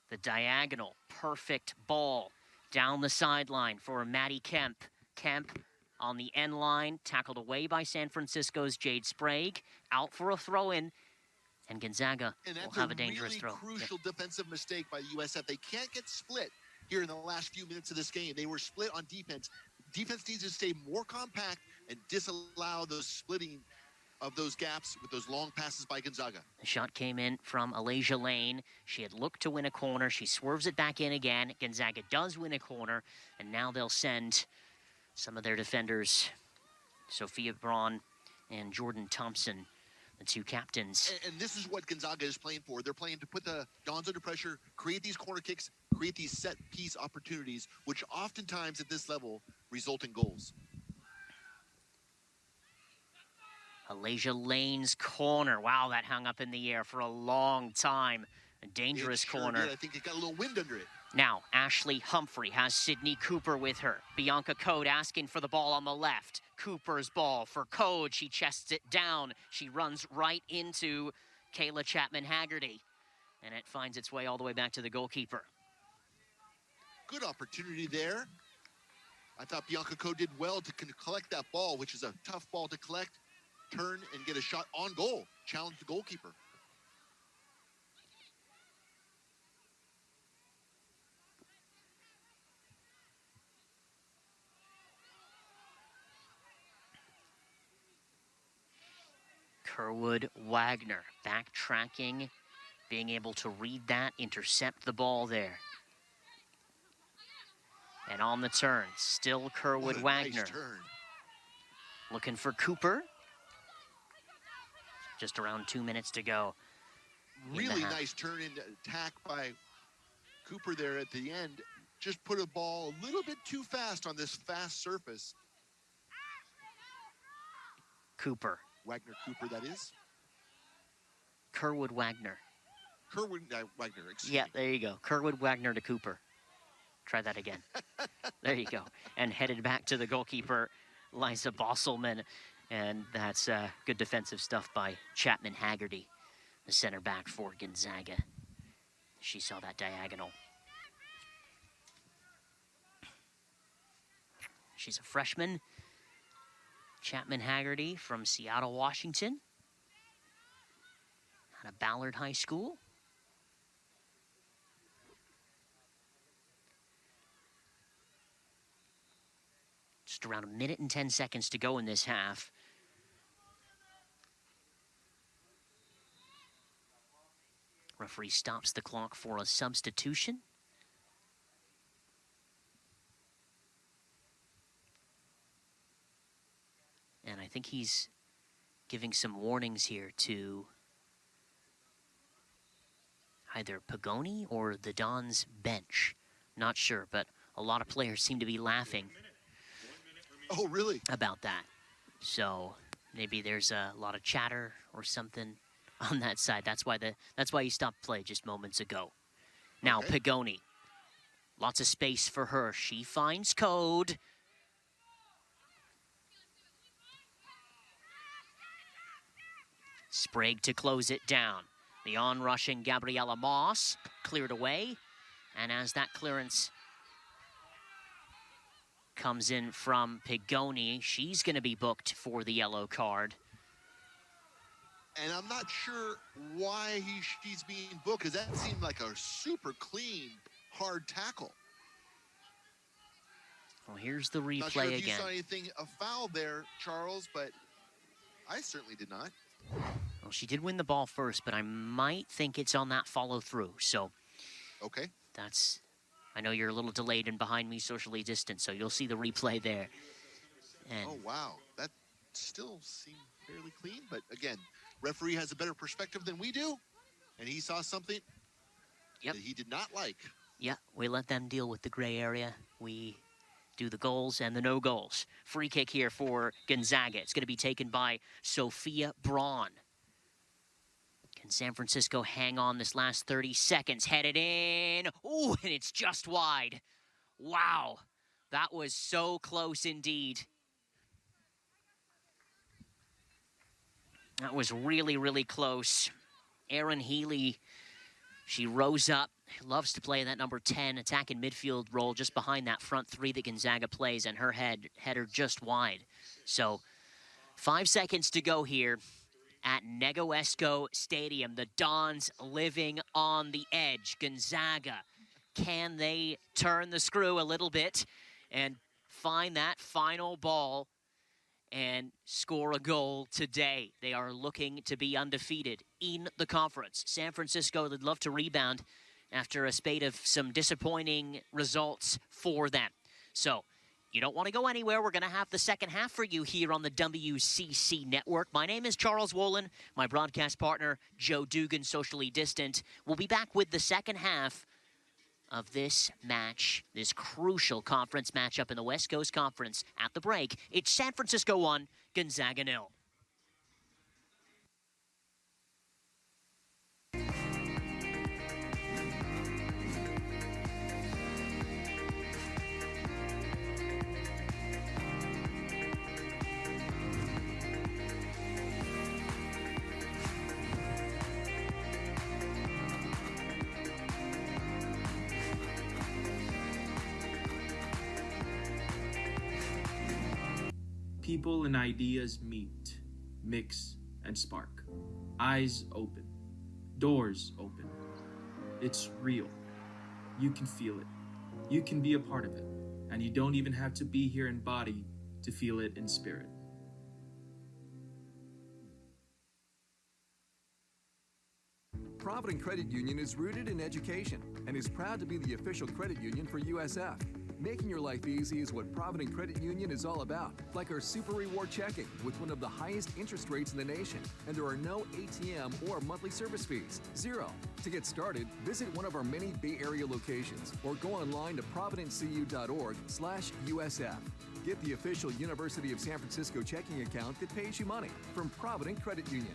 A: the diagonal, perfect ball down the sideline for Maddie Kemp. Kemp on the end line, tackled away by San Francisco's Jade Sprague, out for a throw-in, and Gonzaga will have a dangerous throw.
B: And that's a really crucial defensive mistake by the USF. They can't get split here in the last few minutes of this game. They were split on defense. Defense needs to stay more compact and disallow those splitting of those gaps with those long passes by Gonzaga.
A: The shot came in from Alasia Lane. She had looked to win a corner. She swerves it back in again. Gonzaga does win a corner, and now they'll send some of their defenders, Sophia Braun and Jordan Thompson, the two captains.
B: And this is what Gonzaga is playing for. They're playing to put the Dons under pressure, create these corner kicks, create these set-piece opportunities, which oftentimes at this level result in goals.
A: Alasia Lane's corner. Wow, that hung up in the air for a long time. A dangerous corner.
B: I think it got a little wind under it.
A: Now, Ashley Humphrey has Sydney Cooper with her. Bianca Code asking for the ball on the left. Cooper's ball for Code. She chests it down. She runs right into Kayla Chapman Haggerty. And it finds its way all the way back to the goalkeeper.
B: Good opportunity there. I thought Bianca Code did well to collect that ball, which is a tough ball to collect, turn and get a shot on goal. Challenge the goalkeeper.
A: Kerwood Wagner backtracking, being able to read that, intercept the ball there. And on the turn, still Kerwood Wagner.
B: Nice turn.
A: Looking for Cooper. Just around 2 minutes to go.
B: Really nice turn and attack by Cooper there at the end. Just put a ball a little bit too fast on this fast surface.
A: Cooper.
B: Wagner Cooper, that is.
A: Kerwood Wagner.
B: Kerwood Wagner, excuse
A: Yeah,
B: me.
A: there you go. Kerwood Wagner to Cooper. Try that again. There you go. And headed back to the goalkeeper, Liza Bosselman. And that's good defensive stuff by Chapman Haggerty, the center back for Gonzaga. She saw that diagonal. She's a freshman. Chapman Haggerty from Seattle, Washington, out of Ballard High School. Just around 1 minute and 10 seconds to go in this half. Referee stops the clock for a substitution. And I think he's giving some warnings here to either Pagoni or the Dons bench. Not sure, but a lot of players seem to be laughing.
B: Oh, really?
A: About that. So maybe there's a lot of chatter or something on that side. That's why he stopped play just moments ago. Now
B: Okay.
A: Pagoni. Lots of space for her. She finds Code. Sprague to close it down. The on-rushing Gabriella Moss cleared away. And as that clearance comes in from Pagoni, she's going to be booked for the yellow card.
B: And I'm not sure why she's being booked, because that seemed like a super clean, hard tackle.
A: Well, here's the
B: Not sure
A: replay
B: if
A: again.
B: you saw anything, a foul there, Charles, but I certainly did not.
A: Well, she did win the ball first, but I might think it's on that follow-through. So
B: Okay.
A: that's... I know you're a little delayed and behind me socially distant, so you'll see the replay there. And
B: Oh, wow. That still seemed fairly clean, but again, referee has a better perspective than we do, and he saw something
A: Yep.
B: that he did not like.
A: yeah, we let them deal with the gray area. We do the goals and the no goals. Free kick here for Gonzaga. It's going to be taken by Sophia Braun. Can San Francisco hang on this last 30 seconds? Headed in. Ooh, and it's just wide. Wow. That was so close indeed. That was really, really close. Erin Healy, she rose up. Loves to play that number 10 attacking midfield role just behind that front three that Gonzaga plays, and her header just wide. So 5 seconds to go here at Negoesco Stadium. The Dons living on the edge. Gonzaga, can they turn the screw a little bit and find that final ball and score a goal today? They are looking to be undefeated in the conference. San Francisco, they'd love to rebound after a spate of some disappointing results for them. So you don't want to go anywhere. We're going to have the second half for you here on the WCC Network. My name is Charles Wolin. My broadcast partner, Joe Dugan, socially distant. We'll be back with the second half of this match, this crucial conference matchup in the West Coast Conference. At the break, it's San Francisco 1, Gonzaga 0.
D: People and ideas meet, mix, and spark. Eyes open. Doors open. It's real. You can feel it. You can be a part of it. And you don't even have to be here in body to feel it in spirit.
E: Provident Credit Union is rooted in education and is proud to be the official credit union for USF. Making your life easy is what Provident Credit Union is all about, like our Super Reward Checking with one of the highest interest rates in the nation, and there are no ATM or monthly service fees, 0. To get started, visit one of our many Bay Area locations or go online to providentcu.org/USF. Get the official University of San Francisco checking account that pays you money from Provident Credit Union.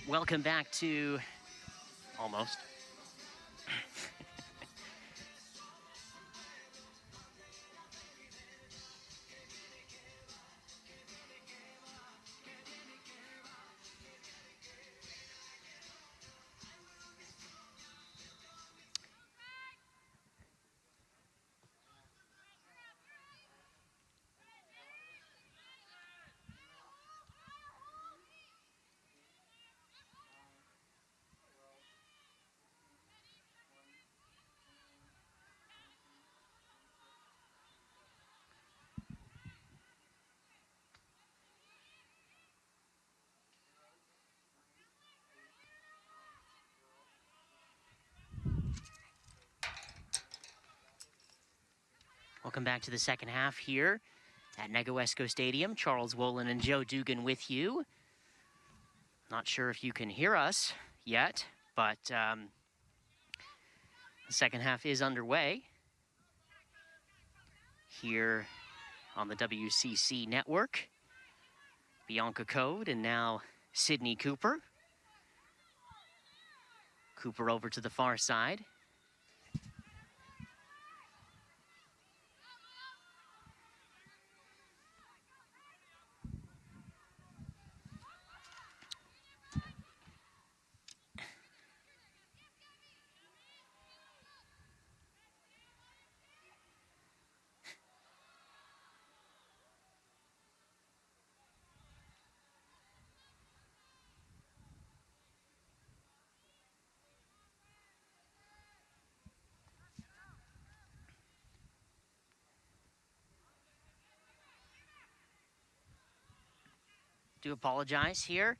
A: Welcome back to almost. Welcome back to the second half here at Negawesco Stadium. Charles Wolin and Joe Dugan with you. Not sure if you can hear us yet, but the second half is underway here on the WCC network. Bianca Code and now Sydney Cooper. Cooper over to the far side. Do apologize here.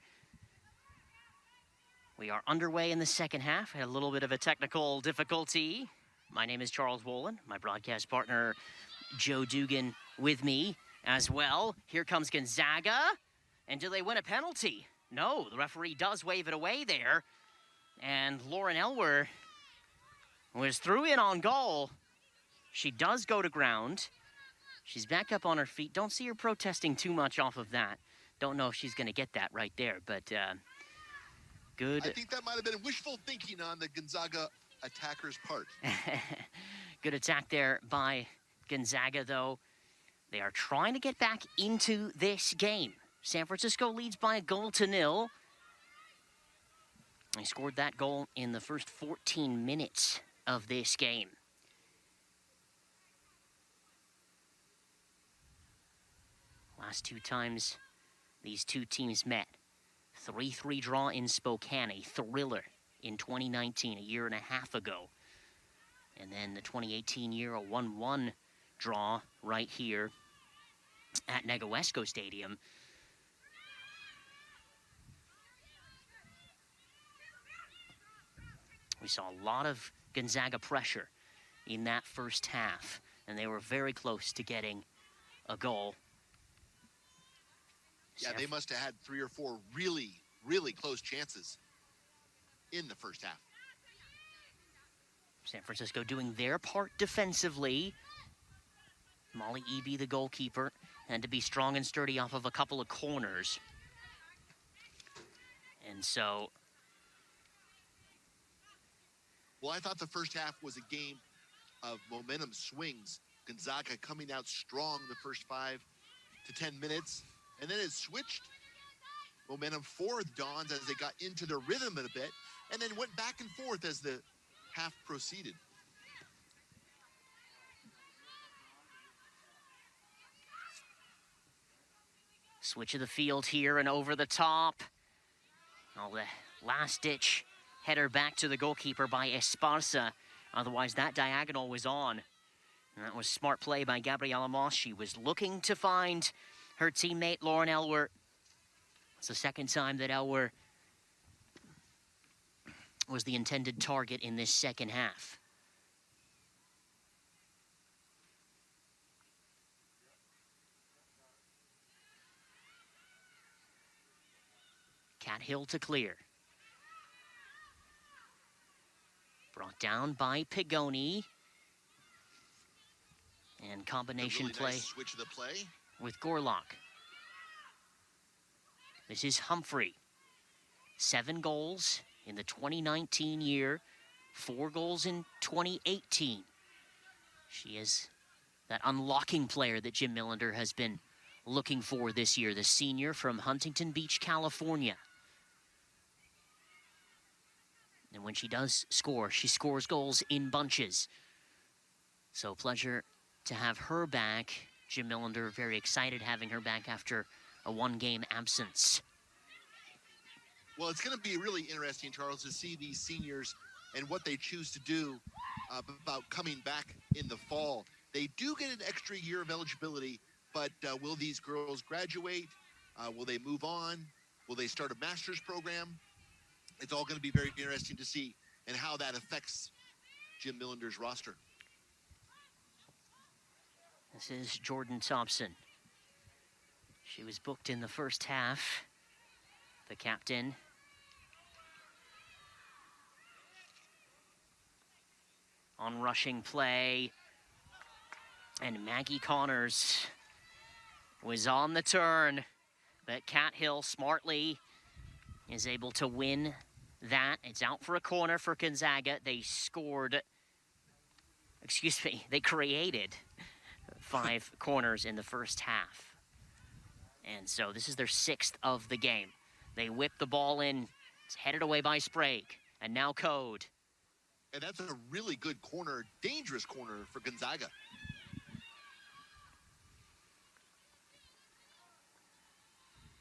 A: We are underway in the second half. Had a little bit of a technical difficulty. My name is Charles Wolin. My broadcast partner, Joe Dugan, with me as well. Here comes Gonzaga. And do they win a penalty? No, the referee does wave it away there. And Lauren Elwer was through in on goal. She does go to ground. She's back up on her feet. Don't see her protesting too much off of that. Don't know if she's going to get that right there, but good.
B: I think that might have been wishful thinking on the Gonzaga attacker's part.
A: Good attack there by Gonzaga, though. They are trying to get back into this game. San Francisco leads by 1-0. They scored that goal in the first 14 minutes of this game. Last two times these two teams met. 3-3 draw in Spokane, a thriller in 2019, a year and a half ago. And then the 2018 year, a 1-1 draw right here at Negawesco Stadium. We saw a lot of Gonzaga pressure in that first half, and they were very close to getting a goal.
B: Yeah, they must have had 3 or 4 really, really close chances in the first half.
A: San Francisco doing their part defensively. Molly Eby, the goalkeeper, had to be strong and sturdy off of a couple of corners. And so...
B: Well, I thought the first half was a game of momentum swings. Gonzaga coming out strong the first 5 to 10 minutes. And then it switched momentum for the Dons as they got into their rhythm a bit, and then went back and forth as the half proceeded.
A: Switch of the field here and over the top. Oh, the last-ditch header back to the goalkeeper by Esparza. Otherwise, that diagonal was on. And that was smart play by Gabriela Moss. She was looking to find her teammate, Lauren Elwer. It's the second time that Elwer was the intended target in this second half. Cat Hill to clear. Brought down by Pigoni. And combination
B: really
A: play.
B: Nice switch of the play
A: With Gorlock. This is Humphrey. 7 goals in the 2019 year, 4 goals in 2018. She is that unlocking player that Jim Millender has been looking for this year, the senior from Huntington Beach, California. And when she does score, she scores goals in bunches. So pleasure to have her back. Jim Millender very excited having her back after a 1-game absence.
B: Well, it's going to be really interesting, Charles, to see these seniors and what they choose to do about coming back in the fall. They do get an extra year of eligibility, but will these girls graduate? Will they move on? Will they start a master's program? It's all going to be very interesting to see and how that affects Jim Millender's roster.
A: This is Jordan Thompson. She was booked in the first half. The captain. On rushing play. And Maggie Connors was on the turn. But Cat Hill smartly is able to win that. It's out for a corner for Gonzaga. They scored, excuse me, they created 5 corners in the first half. And so this is their 6th of the game. They whip the ball in. It's headed away by Sprague. And now Code.
B: And that's a really good corner, dangerous corner for Gonzaga.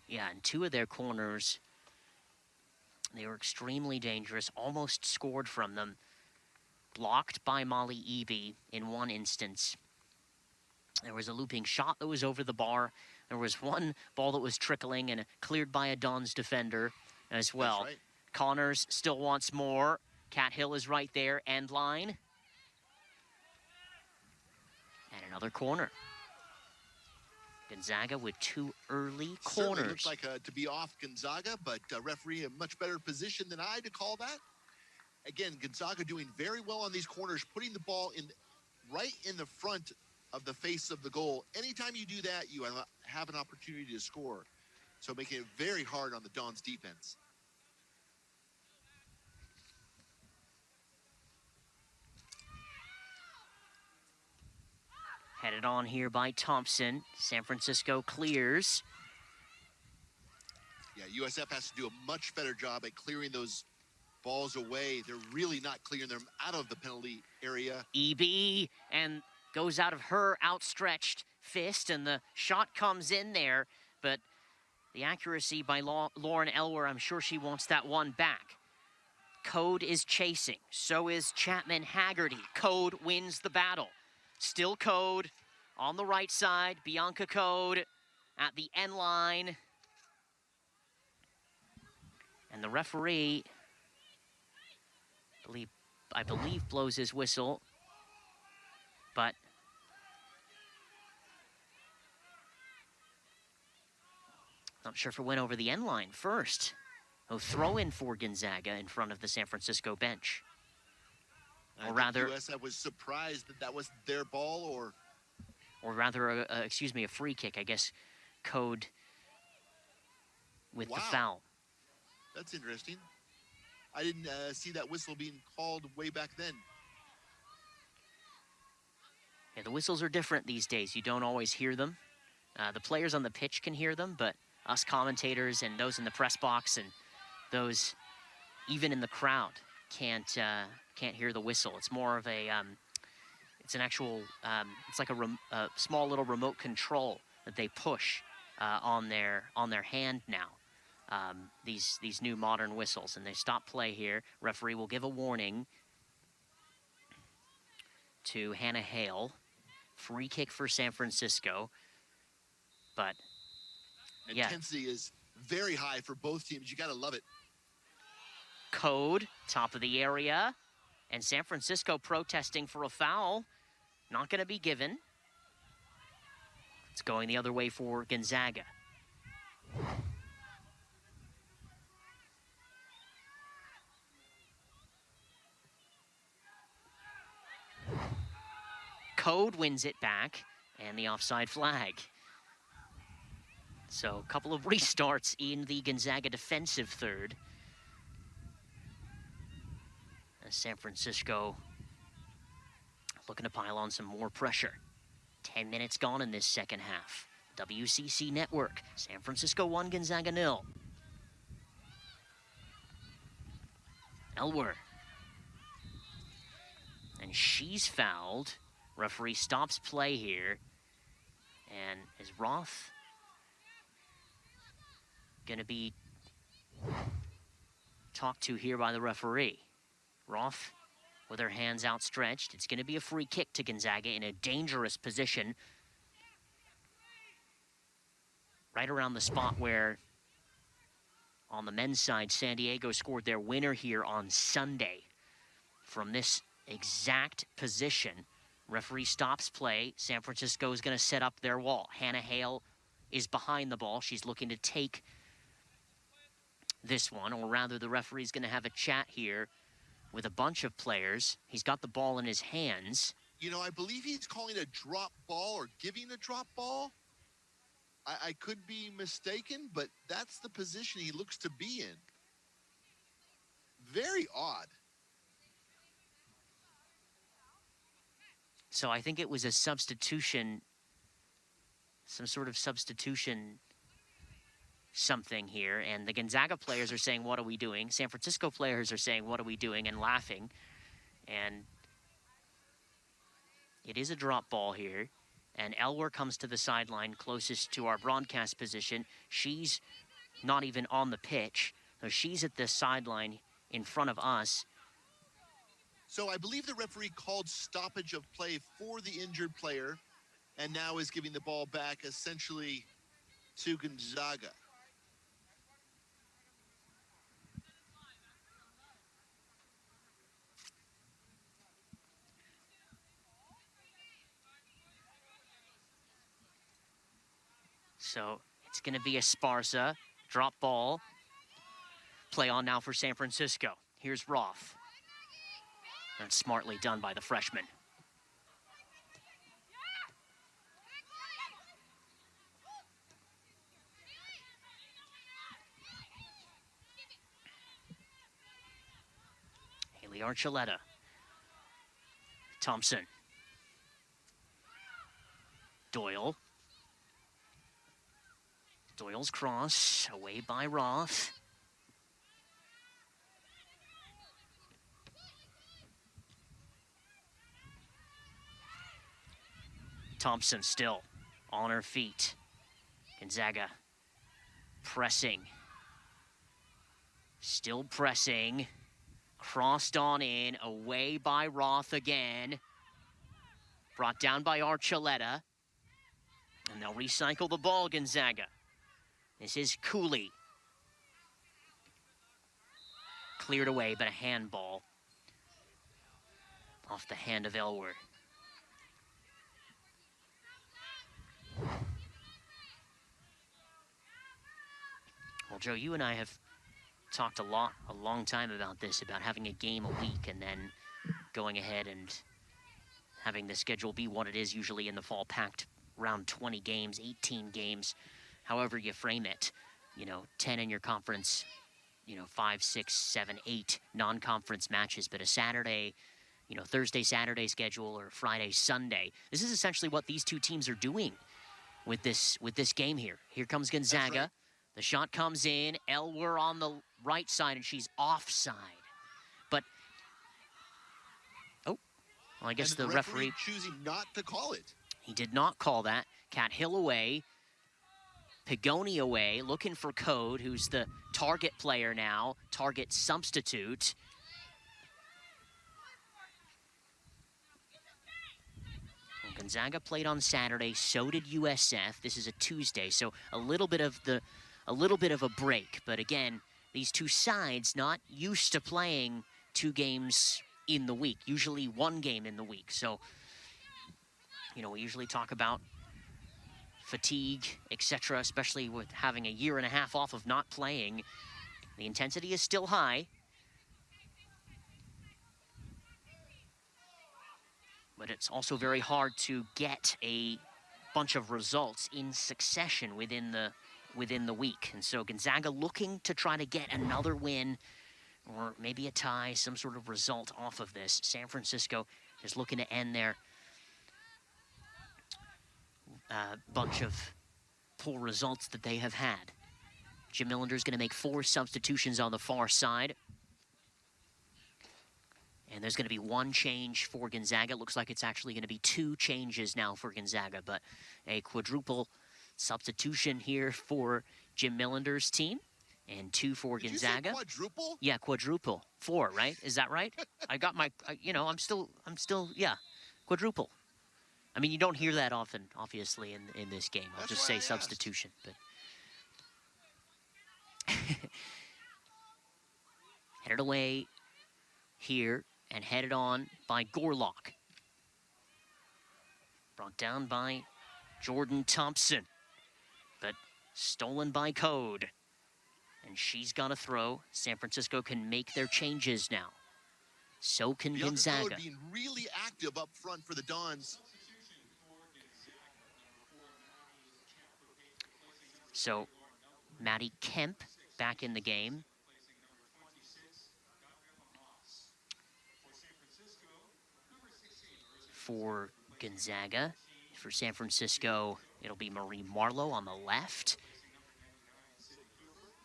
A: Yeah, and 2 of their corners, they were extremely dangerous, almost scored from them. Blocked by Molly Eby in one instance. There was a looping shot that was over the bar. There was one ball that was trickling and cleared by a Don's defender as well.
B: That's right.
A: Connors still wants more. Cat Hill is right there, end line. And another corner. Gonzaga with 2 early
B: Certainly
A: corners.
B: looks like to be off Gonzaga, but referee a much better position than I to call that. Again, Gonzaga doing very well on these corners, putting the ball in right in the front of the face of the goal. Anytime you do that, you have an opportunity to score. So making it very hard on the Dons defense.
A: Headed on here by Thompson. San Francisco clears.
B: Yeah, USF has to do a much better job at clearing those balls away. They're really not clearing them out of the penalty area.
A: EB, and goes out of her outstretched fist, and the shot comes in there, but the accuracy by Lauren Elwer, I'm sure she wants that one back. Code is chasing. So is Chapman Haggerty. Code wins the battle. Still Code on the right side. Bianca Code at the end line. And the referee, I believe blows his whistle. But not sure if it went over the end line first. Oh, throw in for Gonzaga in front of the San Francisco bench. Or rather,
B: USF was surprised that that was their ball,
A: or rather, excuse me, a free kick. I guess Code with the foul.
B: That's interesting. I didn't see that whistle being called way back then.
A: Yeah, the whistles are different these days. You don't always hear them. The players on the pitch can hear them, but us commentators and those in the press box and those even in the crowd can't hear the whistle. It's more of a, it's an actual, it's like a small little remote control that they push on their hand now. These new modern whistles, and they stop play here. Referee will give a warning to Hannah Hale. Free kick for San Francisco, but yeah.
B: Intensity is very high for both teams. You got to love it.
A: Code, top of the area, and San Francisco protesting for a foul. Not going to be given. It's going the other way for Gonzaga. Code wins it back, and the offside flag. So a couple of restarts in the Gonzaga defensive third. as San Francisco looking to pile on some more pressure. 10 minutes gone in this second half. WCC Network, San Francisco 1, Gonzaga 0. Elwer. And she's fouled. Referee stops play here. And is Roth going to be talked to here by the referee? Roth with her hands outstretched. It's going to be a free kick to Gonzaga in a dangerous position. Right around the spot where, on the men's side, San Diego scored their winner here on Sunday. From this exact position, referee stops play. San Francisco is going to set up their wall. Hannah Hale is behind the ball. She's looking to take this one, or rather the referee's going to have a chat here with a bunch of players. He's got the ball in his hands.
B: You know, I believe he's calling a drop ball or giving a drop ball. I could be mistaken, but that's the position he looks to be in. Very odd.
A: So I think it was a substitution, some sort of substitution something here. And the Gonzaga players are saying, what are we doing? San Francisco players are saying, what are we doing? And laughing. And it is a drop ball here. And Elwer comes to the sideline closest to our broadcast position. She's not even on the pitch. So she's at the sideline in front of us.
B: So I believe the referee called stoppage of play for the injured player and now is giving the ball back essentially to Gonzaga.
A: So it's going to be a Esparza drop ball. Play on now for San Francisco. Here's Roth. That's smartly done by the freshman. Haley Archuleta. Thompson. Doyle. Doyle's cross, away by Roth. Thompson still on her feet. Gonzaga pressing. Still pressing. Crossed on in, away by Roth again. Brought down by Archuleta. And they'll recycle the ball, Gonzaga. This is Cooley. Cleared away, but a handball off the hand of Elwer. Well, Joe, you and I have talked a long time about this, about having a game a week and then going ahead and having the schedule be what it is usually in the fall, packed around 20 games, 18 games. However you frame it, 10 in your conference, 5, 6, 7, 8 non-conference matches, but a Saturday, Thursday, Saturday schedule or Friday, Sunday. This is essentially what these two teams are doing with this game here. Here comes Gonzaga. Right. The shot comes in. Elwer on the right side, and she's offside. But, I guess the referee
B: choosing not to call it.
A: He did not call that. Cat Hill away. Pagoni away, looking for Code, who's the target player now, target substitute. Well, Gonzaga played on Saturday, so did USF. This is a Tuesday, so a little bit of a break. But again, these two sides not used to playing 2 games in the week, usually 1 game in the week. So, we usually talk about fatigue, etc., especially with having a year and a half off of not playing. The intensity is still high. But it's also very hard to get a bunch of results in succession within the week. And so Gonzaga looking to try to get another win or maybe a tie, some sort of result off of this. San Francisco is looking to end their bunch of poor results that they have had. Jim Millender's going to make 4 substitutions on the far side. And there's going to be 1 change for Gonzaga. It looks like it's actually going to be 2 changes now for Gonzaga, but a quadruple substitution here for Jim Millender's team, and 2 for
B: Did
A: Gonzaga.
B: You say quadruple?
A: Yeah, quadruple. 4, right? Is that right? I got my, I'm still, yeah, quadruple. I mean, you don't hear that often, obviously, in this game. I'll
B: That's
A: just
B: why
A: say
B: I asked.
A: substitution, but. Headed away here and headed on by Gorlock. Brought down by Jordan Thompson, but stolen by Code. And she's got to throw. San Francisco can make their changes now. So can
B: Bianca
A: Gonzaga.
B: Code being really active up front for the Dons.
A: So Maddie Kemp back in the game. For Gonzaga. For San Francisco, it'll be Marie Marlowe on the left.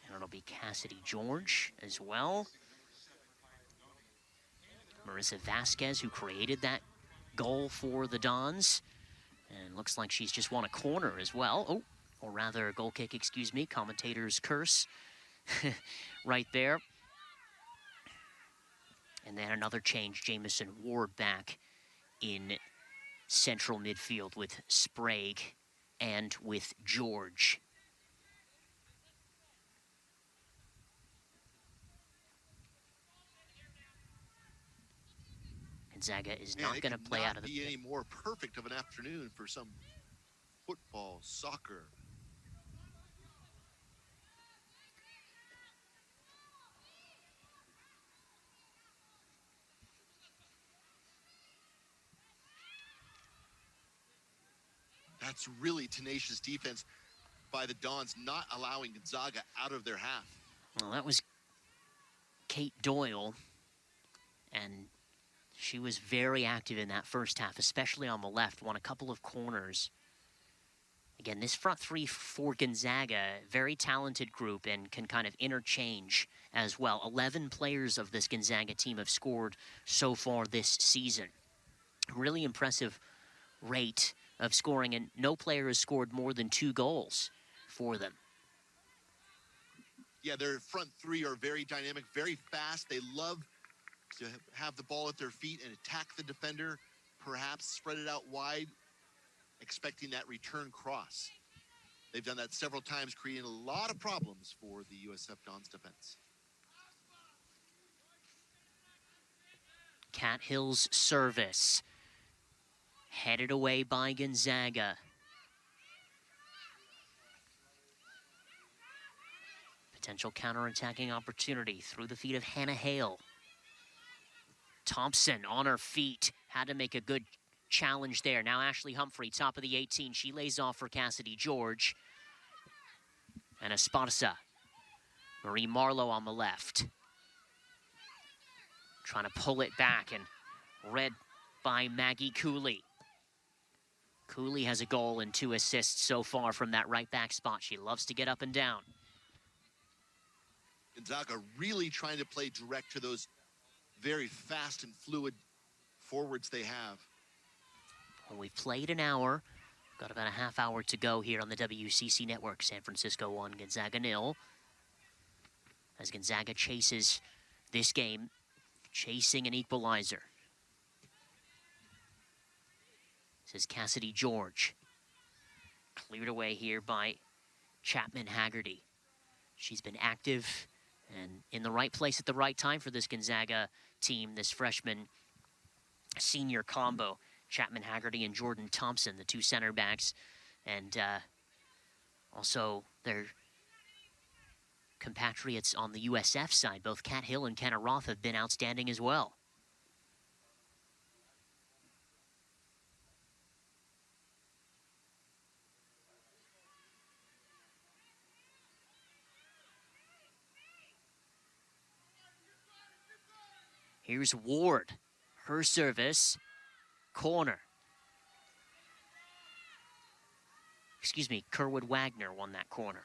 A: And it'll be Cassidy George as well. Marissa Vasquez, who created that goal for the Dons. And looks like she's just won a corner as well. Oh, or rather a goal kick, excuse me. Commentator's curse right there. And then another change, Jamison Ward back in central midfield with Sprague and with George. Gonzaga is not going to play out of the
B: pit. Any more perfect of an afternoon for some football, soccer. That's really tenacious defense by the Dons, not allowing Gonzaga out of their half.
A: Well, that was Kate Doyle, and she was very active in that first half, especially on the left, won a couple of corners. Again, this front three for Gonzaga, very talented group and can kind of interchange as well. 11 players of this Gonzaga team have scored so far this season. Really impressive rate of scoring, and no player has scored more than 2 goals for them.
B: Yeah, their front three are very dynamic, very fast. They love to have the ball at their feet and attack the defender, perhaps spread it out wide, expecting that return cross. They've done that several times, creating a lot of problems for the USF Dons defense.
A: Cat Hill's service. Headed away by Gonzaga. Potential counterattacking opportunity through the feet of Hannah Hale. Thompson on her feet. Had to make a good challenge there. Now Ashley Humphrey, top of the 18. She lays off for Cassidy George. And Esparza. Marie Marlowe on the left. Trying to pull it back, and read by Maggie Cooley. Cooley has a goal and 2 assists so far from that right back spot. She loves to get up and down.
B: Gonzaga really trying to play direct to those very fast and fluid forwards they have.
A: Well, we've played an hour. Got about a half hour to go here on the WCC network. San Francisco 1, Gonzaga 0. As Gonzaga chases this game, chasing an equalizer. This is Cassidy George. Cleared away here by Chapman Haggerty. She's been active and in the right place at the right time for this Gonzaga team, this freshman senior combo. Chapman Haggerty and Jordan Thompson, the 2 center backs, and also their compatriots on the USF side. Both Kat Hill and Kenna Roth have been outstanding as well. Here's Ward. Her service. Corner. Excuse me, Kerwood Wagner won that corner.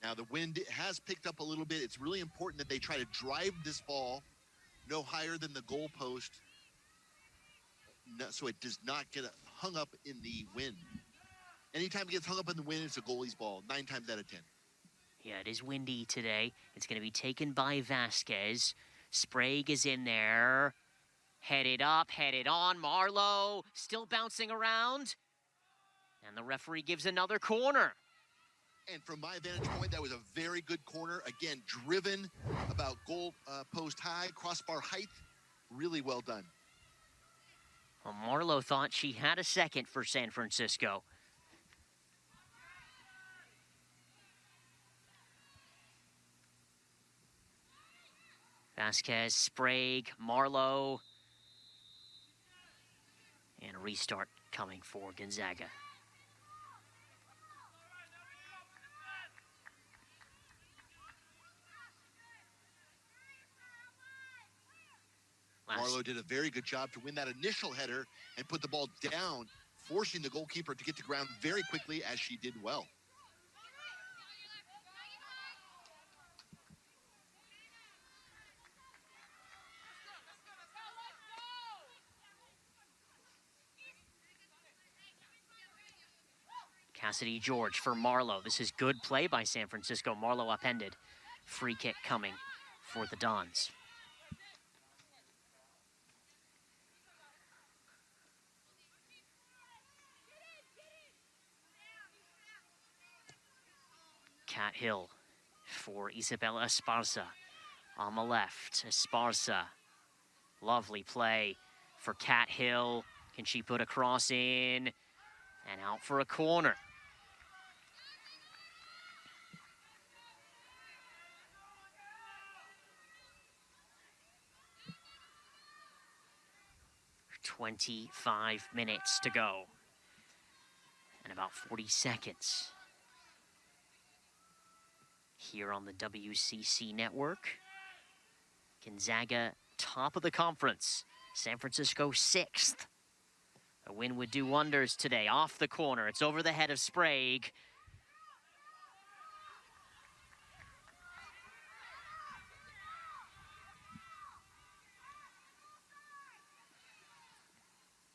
B: Now the wind has picked up a little bit. It's really important that they try to drive this ball no higher than the goalpost, so it does not get hung up in the wind. Anytime it gets hung up in the wind, it's a goalie's ball, 9 times out of 10.
A: Yeah, it is windy today. It's going to be taken by Vasquez. Sprague is in there. Headed up, headed on. Marlowe still bouncing around. And the referee gives another corner.
B: And from my vantage point, that was a very good corner. Again, driven about goal post high, crossbar height. Really well done.
A: Well, Marlowe thought she had a second for San Francisco. Vasquez, Sprague, Marlowe. And a restart coming for Gonzaga.
B: Marlowe did a very good job to win that initial header and put the ball down, forcing the goalkeeper to get to ground very quickly, as she did well.
A: Cassidy George for Marlowe. This is good play by San Francisco. Marlowe upended. Free kick coming for the Dons. Cat Hill for Isabella Esparza. On the left, Esparza. Lovely play for Cat Hill. Can she put a cross in? And out for a corner. "25 minutes to go. And about 40 seconds. Here on the WCC network. Gonzaga, top of the conference. San Francisco, 6th. A win would do wonders today. Off the corner. It's over the head of Sprague.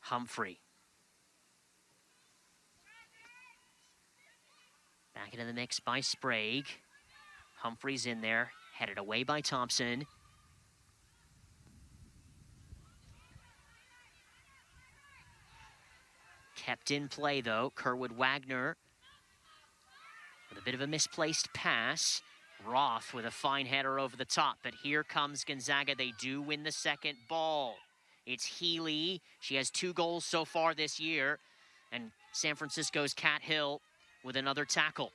A: Humphrey. Back into the mix by Sprague. Humphrey's in there. Headed away by Thompson. Kept in play, though. Kerwood Wagner with a bit of a misplaced pass. Roth with a fine header over the top. But here comes Gonzaga. They do win the second ball. It's Healy. She has 2 goals so far this year. And San Francisco's Cat Hill with another tackle.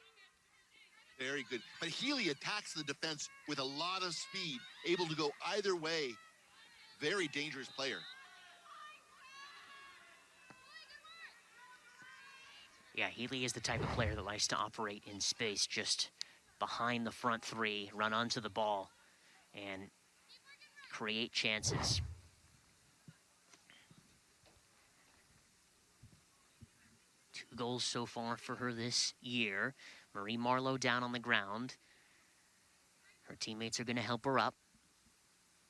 B: Very good. But Healy attacks the defense with a lot of speed, able to go either way. Very dangerous player.
A: Yeah, Healy is the type of player that likes to operate in space, just behind the front 3, run onto the ball, and create chances. Two goals so far for her this year. Marie Marlowe down on the ground. Her teammates are going to help her up.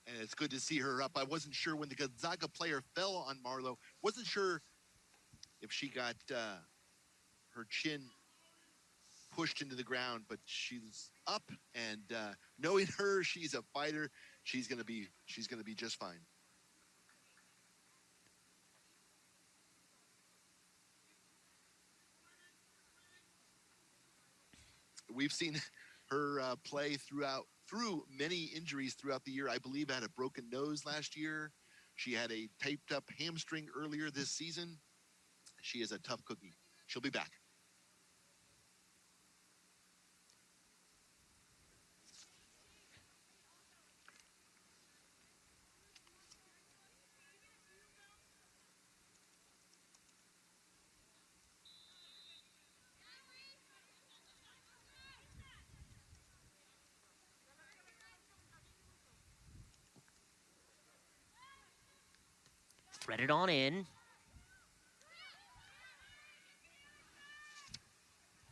B: And it's good to see her up. I wasn't sure when the Gonzaga player fell on Marlowe. Wasn't sure if she got her chin pushed into the ground, but she's up, and knowing her, she's a fighter. She's gonna be just fine. We've seen her play through many injuries throughout the year. I believe had a broken nose last year. She had a taped up hamstring earlier this season. She is a tough cookie. She'll be back.
A: threaded on in.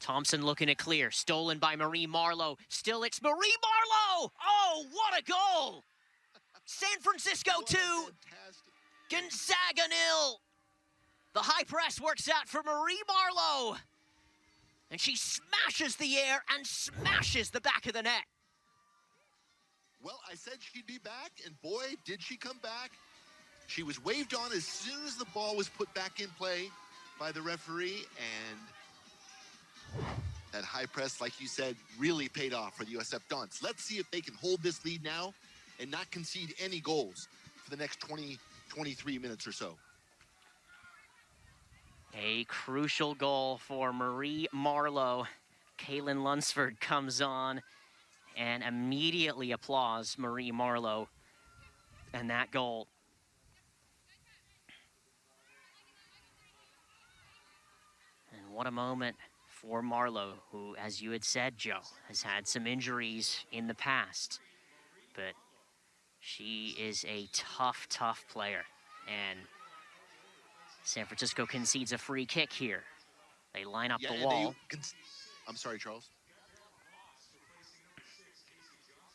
A: Thompson looking to clear. Stolen by Marie Marlowe. Still, it's Marie Marlowe! Oh, what a goal! San Francisco
B: What a
A: 2,
B: fantastic-
A: Gonzaga 0. The high press works out for Marie Marlowe. And she smashes the air and smashes the back of the net.
B: Well, I said she'd be back, and boy, did she come back. She was waved on as soon as the ball was put back in play by the referee, and that high press, like you said, really paid off for the USF Dons. Let's see if they can hold this lead now and not concede any goals for the next 23 minutes or so.
A: A crucial goal for Marie Marlowe. Kaylin Lunsford comes on and immediately applauds Marie Marlowe and that goal. And what a moment for Marlowe, who, as you had said, Joe, has had some injuries in the past. But she is a tough, tough player. And San Francisco concedes a free kick here. They line up the wall.
B: I'm sorry, Charles.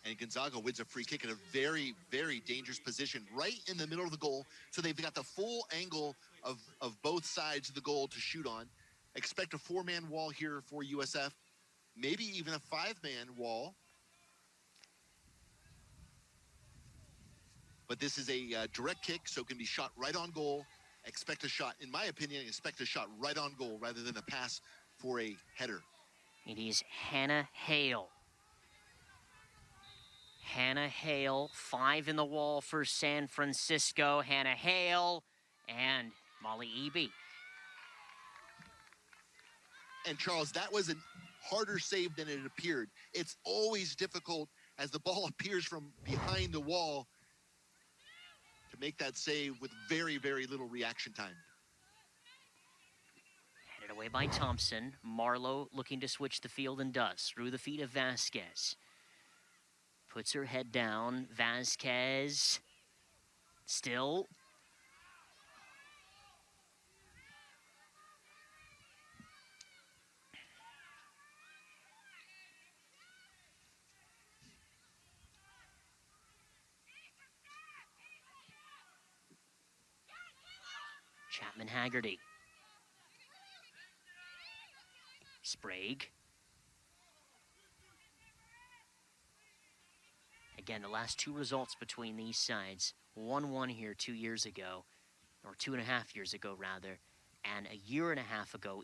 B: And Gonzaga wins a free kick in a very, very dangerous position right in the middle of the goal. So they've got the full angle of both sides of the goal to shoot on. Expect a 4-man wall here for USF, maybe even a 5-man wall. But this is a direct kick, so it can be shot right on goal. Expect a shot, in my opinion, expect a shot right on goal rather than a pass for a header.
A: It is Hannah Hale. Hannah Hale, 5 in the wall for San Francisco. Hannah Hale and Molly Eby.
B: And Charles, that was a harder save than it appeared. It's always difficult as the ball appears from behind the wall to make that save with very, very little reaction time.
A: Headed away by Thompson. Marlowe looking to switch the field and does. Through the feet of Vasquez. Puts her head down. Vasquez still. Chapman Haggerty. Sprague. Again, the last 2 results between these sides. 1-1 here 2 years ago, or 2.5 years ago, rather. And a year and a half ago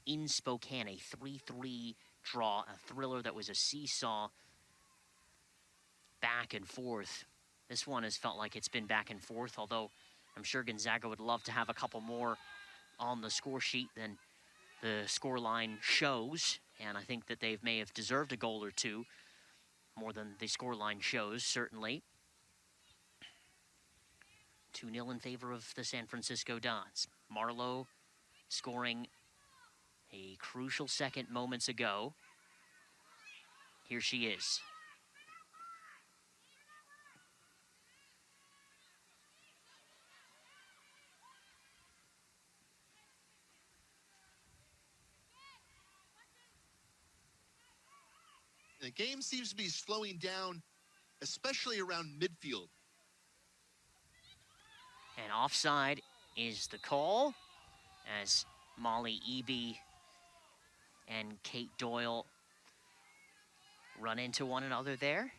A: in Spokane, a 3-3 draw, a thriller that was a seesaw back and forth. This one has felt like it's been back and forth, although I'm sure Gonzaga would love to have a couple more on the score sheet than the scoreline shows. And I think that they may have deserved a goal or two, more than the scoreline shows, certainly. 2-0 in favor of the San Francisco Dons. Marlowe scoring a crucial second moments ago. Here she is.
B: The game seems to be slowing down, especially around midfield.
A: And offside is the call as Molly Eby and Kate Doyle run into one another there.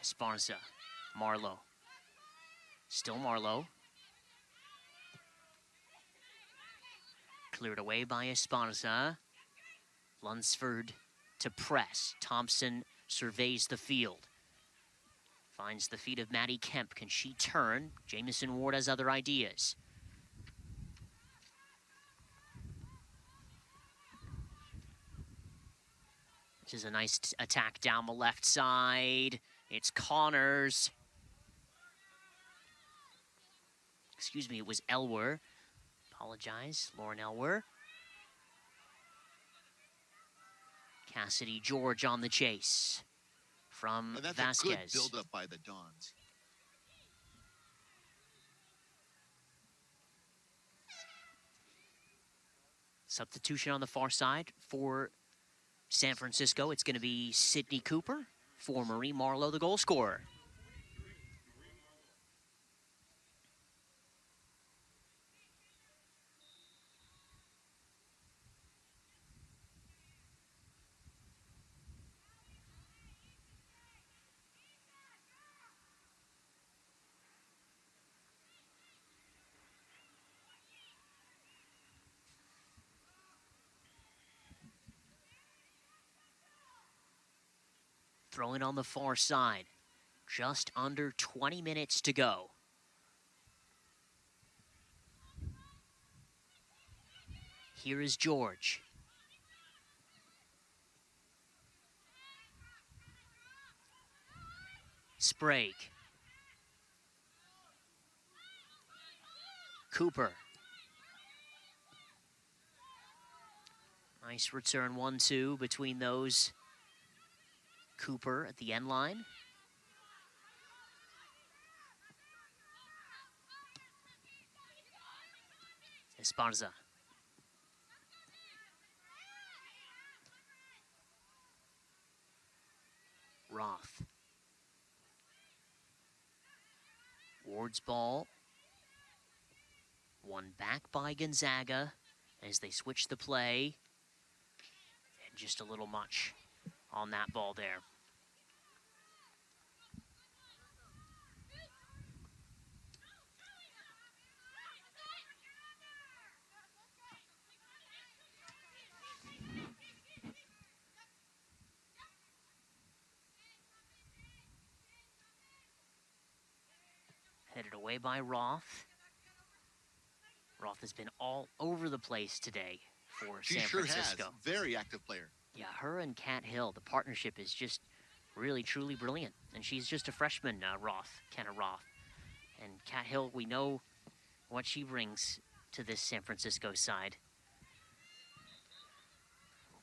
A: Esparza, Marlowe. Still Marlowe. Cleared away by Esparza. Lunsford to press. Thompson surveys the field. Finds the feet of Maddie Kemp. Can she turn? Jamison Ward has other ideas. This is a nice attack down the left side. It's Connors. Excuse me, it was Elwer. Apologize, Lauren Elwer. Cassidy George on the chase from
B: And that's
A: Vasquez.
B: a good build-up by the Dons.
A: Substitution on the far side for San Francisco. It's going to be Sidney Cooper for Marie Marlowe, the goal scorer. Throwing on the far side. Just under 20 minutes to go. Here is George. Sprague. Cooper. Nice return 1-2 between those. Cooper at the end line. Esparza. Roth. Ward's ball. Won back by Gonzaga as they switch the play. And just a little much on that ball there. Headed away by Roth. Roth has been all over the place today for
B: She
A: San
B: sure
A: Francisco.
B: has. Very active player.
A: Yeah, her and Kat Hill, the partnership is just really, truly brilliant. And she's just a freshman, Kenna Roth. And Kat Hill, we know what she brings to this San Francisco side.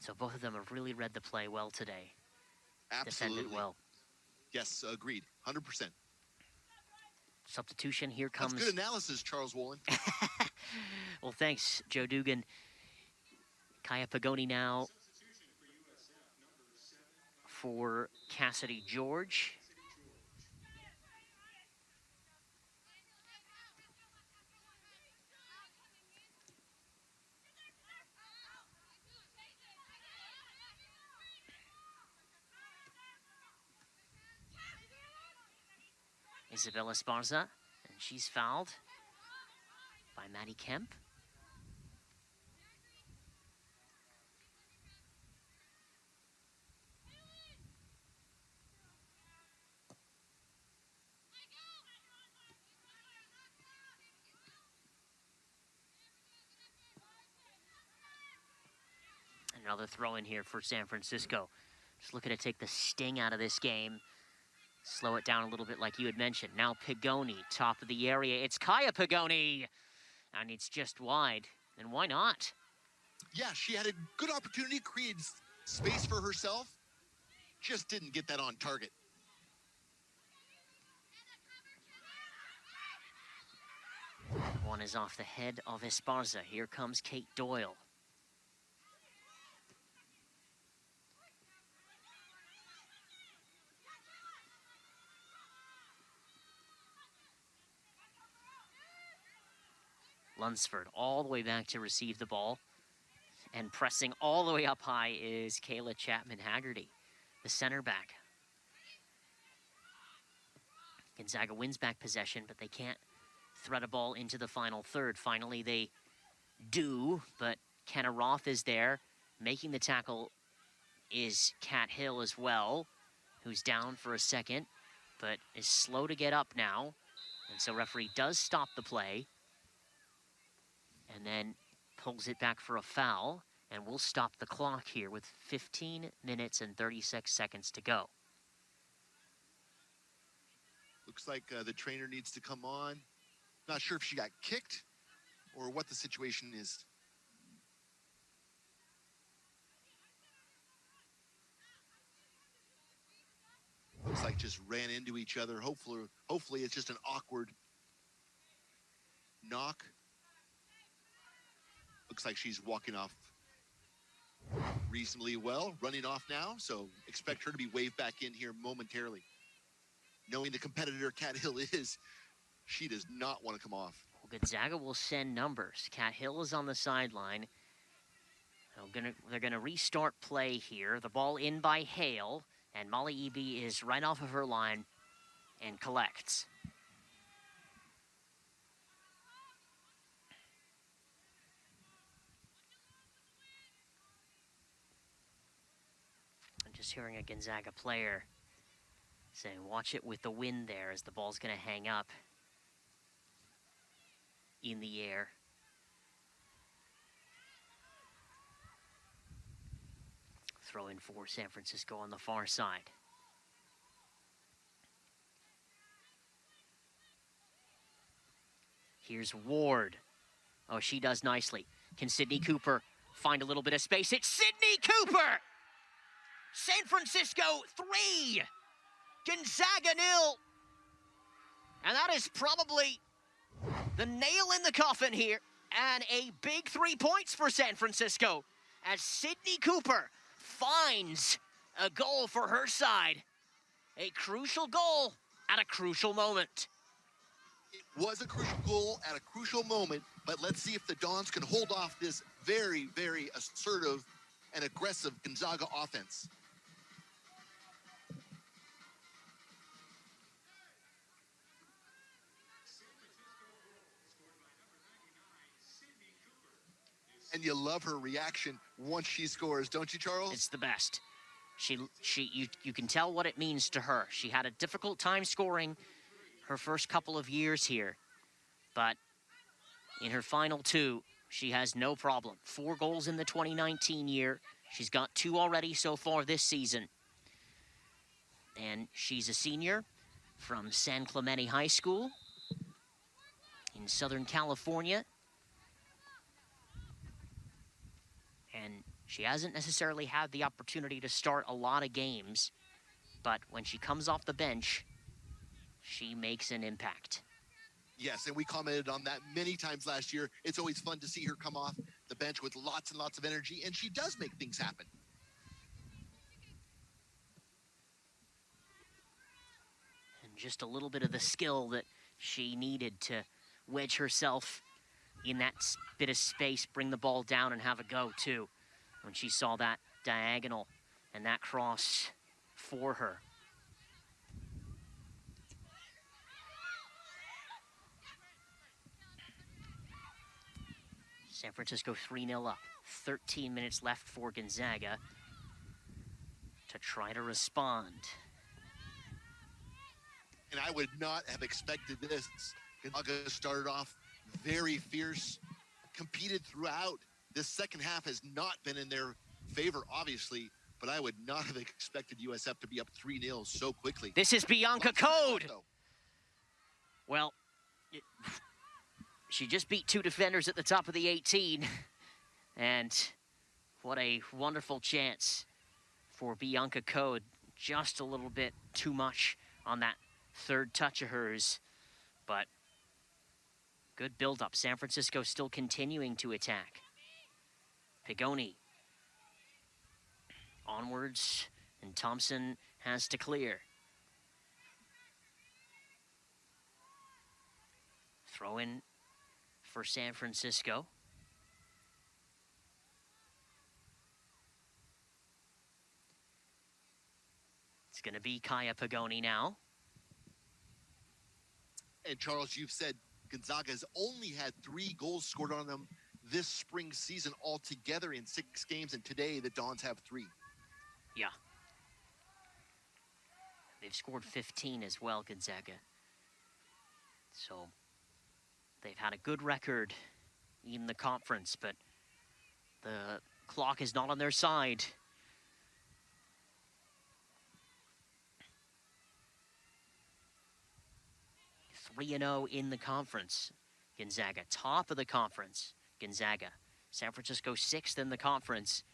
A: So both of them have really read the play well today.
B: Absolutely.
A: Defended well.
B: Yes, agreed. 100%.
A: Substitution, here comes...
B: That's good analysis, Charles Wolin.
A: Well, thanks, Joe Dugan. Kaya Pagoni now for Cassidy George. Isabella Esparza, and she's fouled by Maddie Kemp. Another throw in here for San Francisco. Just looking to take the sting out of this game. Slow it down a little bit like you had mentioned. Now Pagoni, top of the area. It's Kaya Pagoni. And it's just wide. And why not?
B: Yeah, she had a good opportunity, created space for herself. Just didn't get that on target.
A: One is off the head of Esparza. Here comes Kate Doyle. Lunsford all the way back to receive the ball. And pressing all the way up high is Kayla Chapman-Haggerty, the center back. Gonzaga wins back possession, but they can't thread a ball into the final third. Finally, they do, but Kenna Roth is there. Making the tackle is Kat Hill as well, who's down for a second, but is slow to get up now. And so referee does stop the play. And then pulls it back for a foul, and we'll stop the clock here with 15 minutes and 36 seconds to go.
B: Looks like the trainer needs to come on. Not sure if she got kicked or what the situation is. Looks like just ran into each other. Hopefully it's just an awkward knock. looks like she's walking off reasonably well, running off now. So expect her to be waved back in here momentarily. Knowing the competitor Cat Hill is, she does not want to come off.
A: Well, Gonzaga will send numbers. Cat Hill is on the sideline. They're gonna restart play here. The ball in by Hale, and Molly Eby is right off of her line and collects. I'm just hearing a Gonzaga player saying, watch it with the wind there as the ball's gonna hang up in the air. Throw in for San Francisco on the far side. Here's Ward. Oh, she does nicely. Can Sydney Cooper find a little bit of space? It's Sydney Cooper! San Francisco 3, Gonzaga 0. And that is probably the nail in the coffin here. And a big 3 points for San Francisco as Sydney Cooper finds a goal for her side. A crucial goal at a crucial moment.
B: It was a crucial goal at a crucial moment, but let's see if the Dons can hold off this very, very assertive and aggressive Gonzaga offense. And you love her reaction once she scores, don't you, Charles?
A: It's the best. You can tell what it means to her. She had a difficult time scoring her first couple of years here, but in her final 2, she has no problem. 4 goals in the 2019 year. She's got 2 already so far this season. And she's a senior from San Clemente High School in Southern California. And she hasn't necessarily had the opportunity to start a lot of games, but when she comes off the bench, she makes an impact.
B: Yes, and we commented on that many times last year. It's always fun to see her come off the bench with lots and lots of energy, and she does make things happen.
A: And just a little bit of the skill that she needed to wedge herself in that bit of space, bring the ball down and have a go too, when she saw that diagonal and that cross for her. San Francisco 3-0 up. 13 minutes left for Gonzaga to try to respond.
B: And I would not have expected this. Gonzaga started off very fierce, competed throughout. This second half has not been in their favor, obviously, but I would not have expected USF to be up 3-0 so quickly.
A: This is Bianca Code. Well, she just beat 2 defenders at the top of the 18. And what a wonderful chance for Bianca Code. Just a little bit too much on that third touch of hers, but good build-up. San Francisco still continuing to attack. Pigoni onwards, and Thompson has to clear. Throw in for San Francisco. It's going to be Kaya Pigoni now.
B: And Charles, you've said Gonzaga has only had 3 goals scored on them this spring season altogether in 6 games, and today the Dons have 3.
A: Yeah. They've scored 15 as well, Gonzaga. So they've had a good record in the conference, but the clock is not on their side. (3-0) in the conference. Gonzaga, top of the conference. Gonzaga. San Francisco 6th in the conference.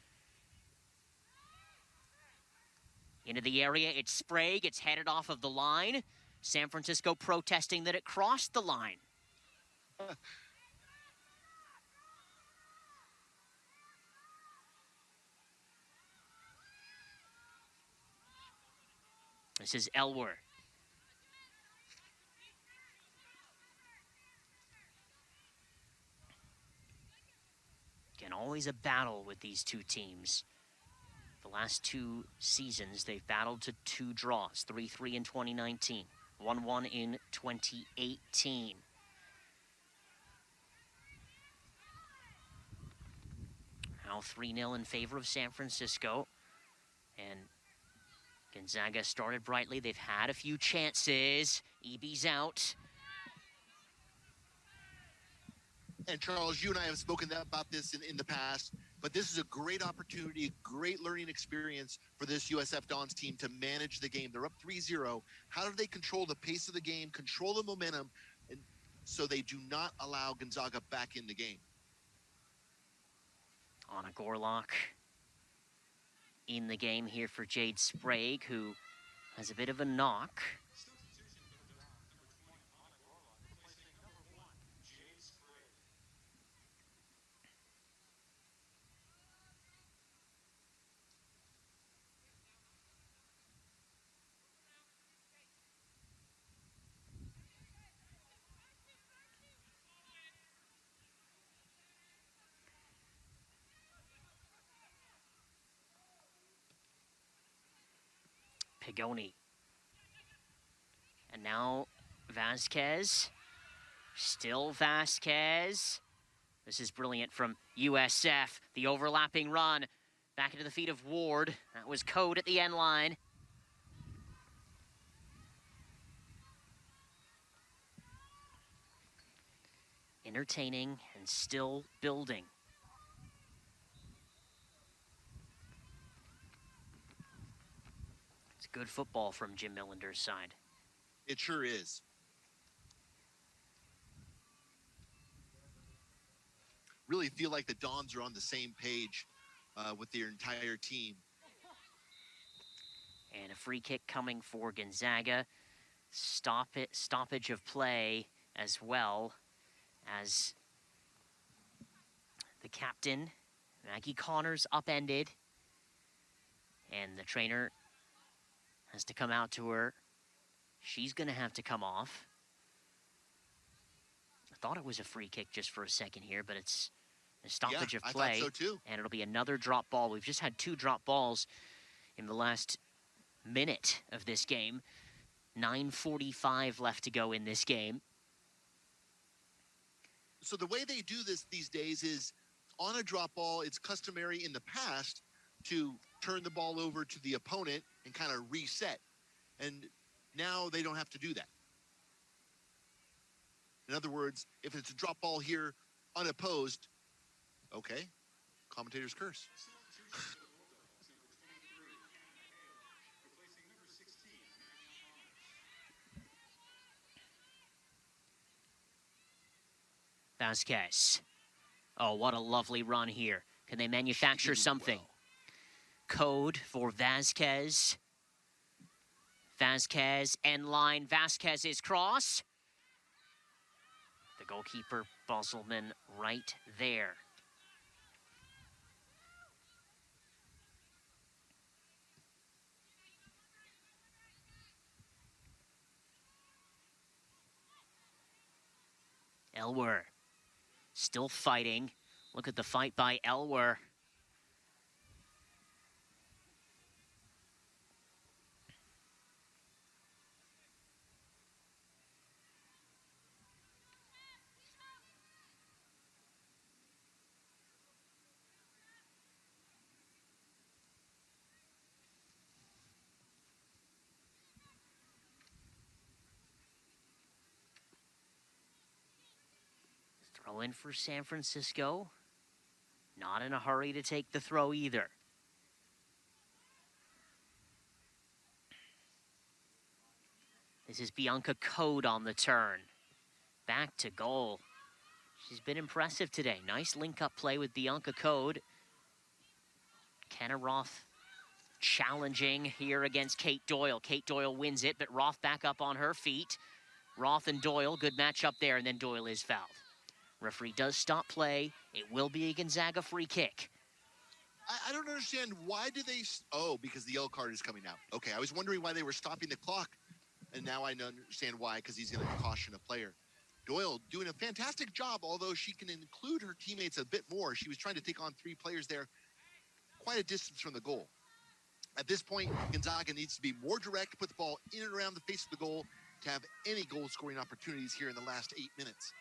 A: Into the area, it's Sprague. It's headed off of the line. San Francisco protesting that it crossed the line. This is Elwer. Again, always a battle with these two teams. The last 2 seasons, they've battled to 2 draws, 3-3 in 2019, 1-1 in 2018. Now 3-0 in favor of San Francisco. And Gonzaga started brightly. They've had a few chances. EB's out.
B: And Charles, you and I have spoken about this in the past, but this is a great opportunity, a great learning experience for this USF Dons team to manage the game. They're up 3-0. How do they control the pace of the game, control the momentum, and so they do not allow Gonzaga back in the game?
A: On a Gorlock in the game here for Jade Sprague, who has a bit of a knock. Pagoni. And now Vasquez. Still Vasquez. This is brilliant from USF. The overlapping run. Back into the feet of Ward. That was Code at the end line. Entertaining and still building. It's good football from Jim Millender's side.
B: It sure is. Really feel like the Dons are on the same page with their entire team.
A: And a free kick coming for Gonzaga. Stoppage of play as well, as the captain, Maggie Connors, upended. And the trainer has to come out to her. She's going to have to come off. I thought it was a free kick just for a second here, but it's a stoppage of play.
B: I thought so too.
A: And it'll be another drop ball. We've just had 2 drop balls in the last minute of this game. 9:45 left to go in this game.
B: So the way they do this these days is on a drop ball, it's customary in the past to turn the ball over to the opponent and kind of reset. And now they don't have to do that. In other words, if it's a drop ball here unopposed, okay, commentator's curse.
A: Vasquez. Oh, what a lovely run here. Can they manufacture something?
B: Well.
A: Code for Vasquez. Vasquez, end line. Vasquez's cross. The goalkeeper, Bosselman, right there. Elwer still fighting. Look at the fight by Elwer. Throw in for San Francisco. Not in a hurry to take the throw either. This is Bianca Code on the turn. Back to goal. She's been impressive today. Nice link-up play with Bianca Code. Kenna Roth challenging here against Kate Doyle. Kate Doyle wins it, but Roth back up on her feet. Roth and Doyle, good matchup there, and then Doyle is fouled. Referee does stop play. It will be a Gonzaga free kick.
B: I don't understand. Why do they... Oh, because the yellow card is coming out. Okay, I was wondering why they were stopping the clock, and now I understand why, because he's going to caution a player. Doyle doing a fantastic job, although she can include her teammates a bit more. She was trying to take on 3 players there, quite a distance from the goal. At this point, Gonzaga needs to be more direct, put the ball in and around the face of the goal to have any goal-scoring opportunities here in the last 8 minutes.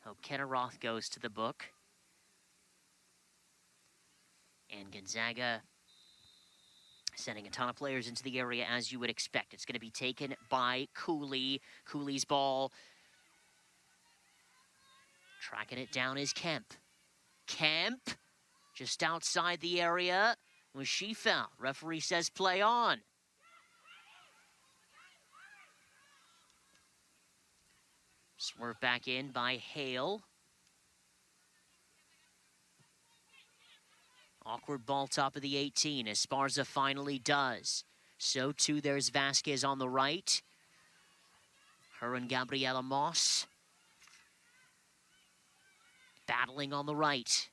A: Oh, Kenneroth goes to the book. And Gonzaga sending a ton of players into the area, as you would expect. It's going to be taken by Cooley. Cooley's ball. Tracking it down is Kemp. Kemp, just outside the area. Was she fouled? Referee says play on. Swerved back in by Hale. Awkward ball top of the 18. Esparza finally does. So too, there's Vasquez on the right. Her and Gabriela Moss battling on the right.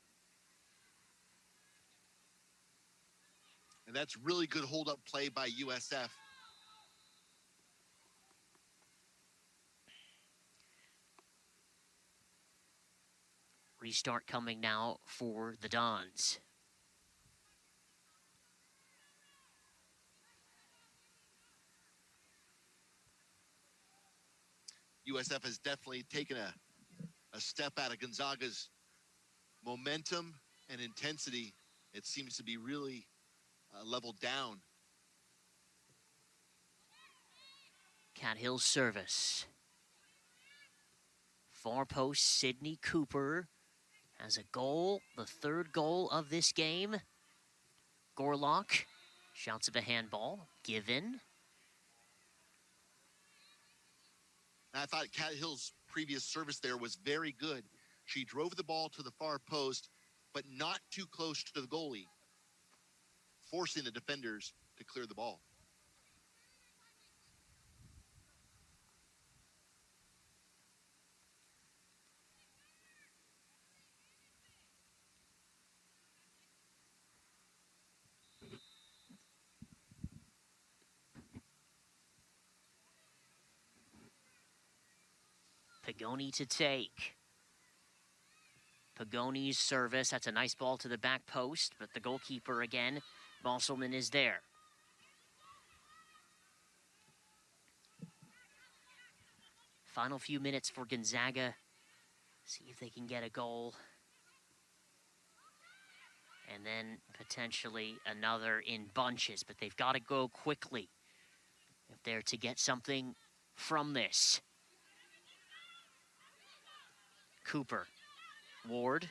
B: And that's really good hold-up play by USF.
A: Restart coming now for the Dons.
B: USF has definitely taken a step out of Gonzaga's momentum and intensity. It seems to be really leveled down.
A: Cat Hill's service. Far post, Sydney Cooper has a goal, the 3rd goal of this game. Gorlock shouts of a handball, given.
B: And I thought Cat Hill's previous service there was very good. She drove the ball to the far post, but not too close to the goalie, forcing the defenders to clear the ball.
A: Pagoni to take. Pagoni's service. That's a nice ball to the back post, but the goalkeeper again, Bosselman, is there. Final few minutes for Gonzaga. See if they can get a goal. And then potentially another in bunches, but they've got to go quickly if they're to get something from this. Cooper. Ward.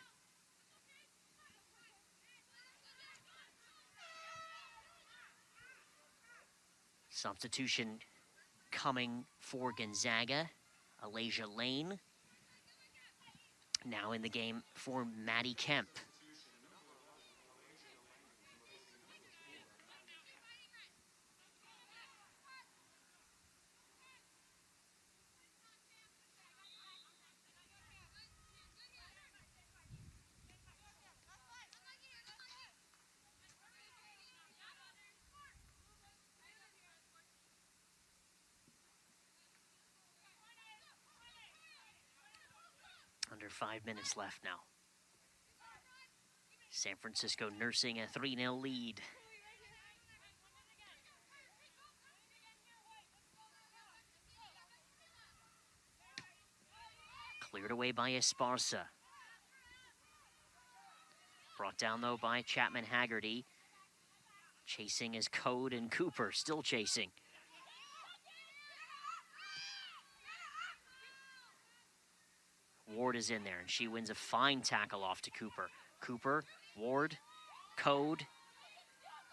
A: Substitution coming for Gonzaga. Alasia Lane. Now in the game for Maddie Kemp. Under 5 minutes left now. San Francisco nursing a 3-0 lead. Cleared away by Esparza. Brought down, though, by Chapman Haggerty. Chasing is Code and Cooper, still chasing. Ward is in there, and she wins a fine tackle off to Cooper. Cooper, Ward, Code.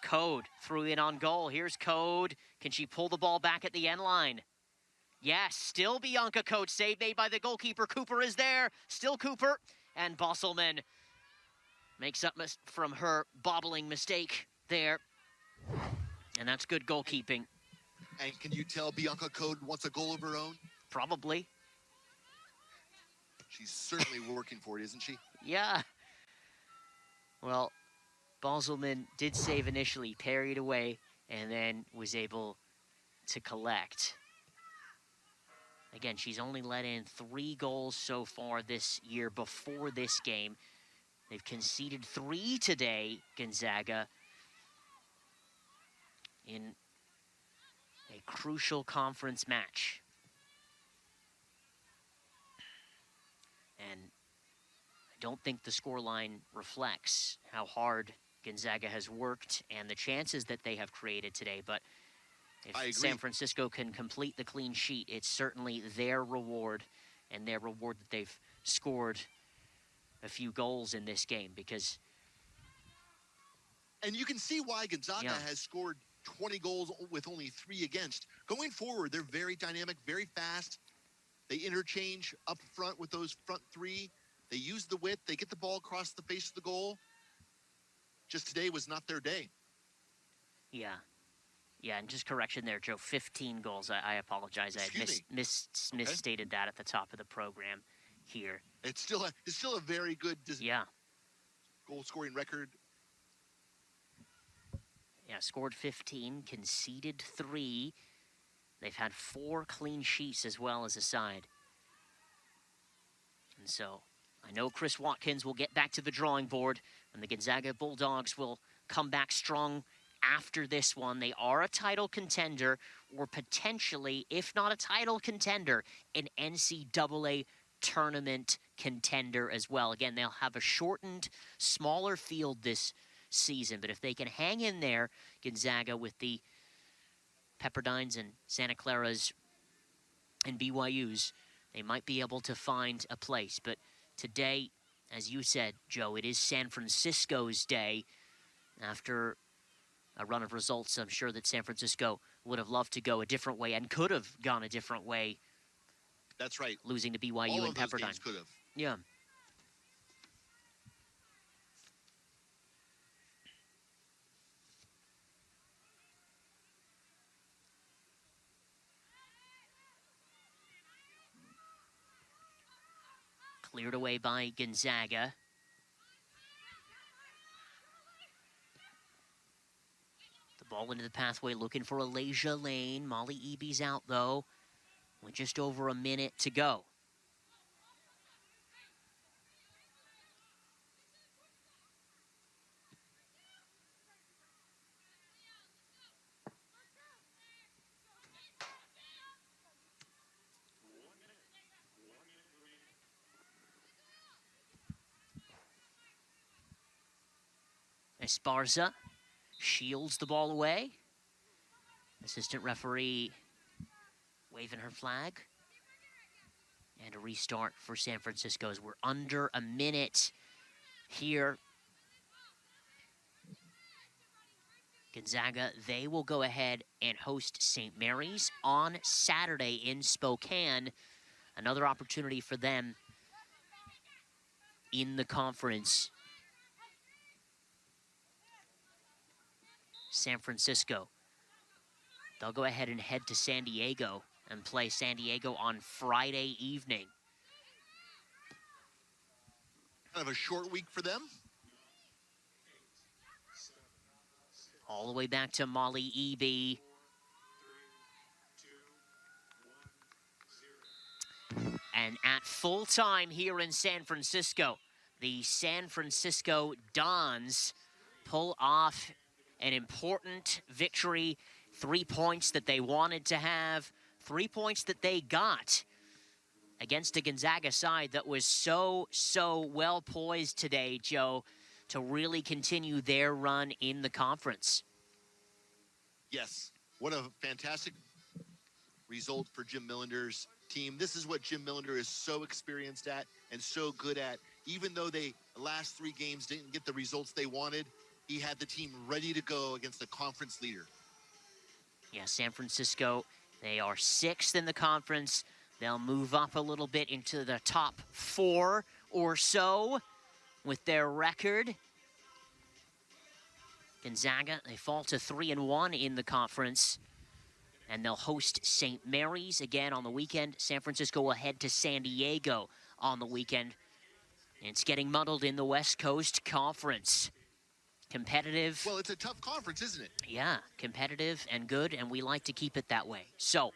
A: Code threw in on goal. Here's Code. Can she pull the ball back at the end line? Yes, still Bianca Code. Save made by the goalkeeper. Cooper is there. Still Cooper. And Bosselman makes up from her bobbling mistake there. And that's good goalkeeping.
B: And can you tell Bianca Code wants a goal of her own?
A: Probably.
B: She's certainly working for it, isn't she?
A: Yeah. Well, Balzelman did save initially, parried away, and then was able to collect. Again, she's only let in 3 goals so far this year before this game. They've conceded 3 today, Gonzaga, in a crucial conference match. And I don't think the scoreline reflects how hard Gonzaga has worked and the chances that they have created today. But if San Francisco can complete the clean sheet, it's certainly their reward, and their reward that they've scored a few goals in this game, because...
B: And you can see why Gonzaga has scored 20 goals with only 3 against. Going forward, they're very dynamic, very fast. They interchange up front with those front 3. They use the width. They get the ball across the face of the goal. Just today was not their day.
A: Yeah. Yeah, and just correction there, Joe, 15 goals. I apologize. I had misstated that at the top of the program here.
B: It's still a very good goal-scoring record.
A: Yeah, scored 15, conceded 3. They've had 4 clean sheets as well as a side. And so I know Chris Watkins will get back to the drawing board, and the Gonzaga Bulldogs will come back strong after this one. They are a title contender, or potentially, if not a title contender, an NCAA tournament contender as well. Again, they'll have a shortened, smaller field this season, but if they can hang in there, Gonzaga, with the Pepperdines and Santa Claras and BYUs, they might be able to find a place. But today, as you said, Joe, it is San Francisco's day. After a run of results, I'm sure that San Francisco would have loved to go a different way and could have gone a different way.
B: That's right.
A: Losing to BYU
B: All
A: and
B: of those
A: Pepperdine.
B: games could have.
A: Yeah. Cleared away by Gonzaga. The ball into the pathway, looking for Alasia Lane. Molly Eby's out, though, with just over a minute to go. Esparza shields the ball away. Assistant referee waving her flag. And a restart for San Francisco as we're under a minute here. Gonzaga, they will go ahead and host St. Mary's on Saturday in Spokane. Another opportunity for them in the conference. San Francisco, they'll go ahead and head to San Diego and play San Diego on Friday evening.
B: Kind of a short week for them.
A: All the way back to Molly Eby. And at full time here in San Francisco, the San Francisco Dons pull off an important victory. 3 points that they wanted to have, 3 points that they got against a Gonzaga side that was so well poised today, Joe, to really continue their run in the conference.
B: Yes, what a fantastic result for Jim Millender's team. This is what Jim Millender is so experienced at and so good at. Even though the last 3 games didn't get the results they wanted, he had the team ready to go against the conference leader.
A: Yeah, San Francisco, they are 6th in the conference. They'll move up a little bit into the top 4 or so with their record. Gonzaga, they fall to 3-1 in the conference. And they'll host St. Mary's again on the weekend. San Francisco will head to San Diego on the weekend. It's getting muddled in the West Coast Conference. Competitive.
B: Well, it's a tough conference, isn't it?
A: Yeah, competitive and good, and we like to keep it that way. So,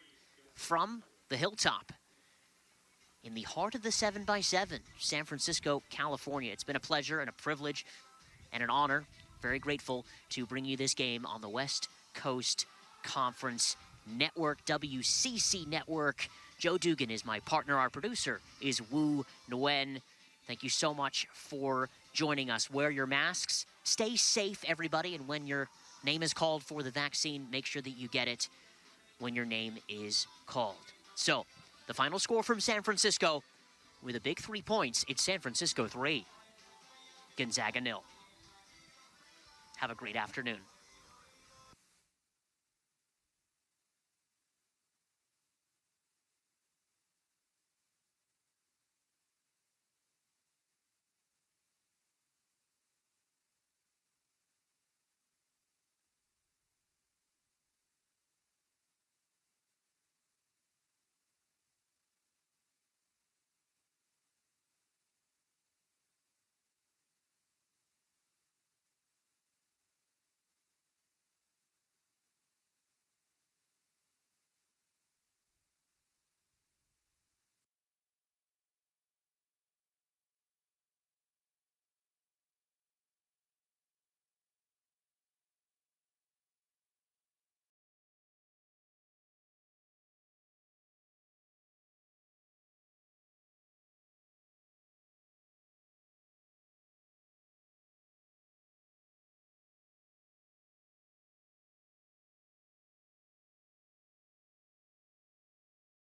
A: from the hilltop, in the heart of the 7x7, San Francisco, California, it's been a pleasure and a privilege and an honor. Very grateful to bring you this game on the West Coast Conference Network, WCC Network. Joe Dugan is my partner. Our producer is Wu Nguyen. Thank you so much for joining us. Wear your masks. Stay safe, everybody. And when your name is called for the vaccine, make sure that you get it when your name is called. So, the final score from San Francisco, with a big 3 points, it's San Francisco 3, Gonzaga 0. Have a great afternoon.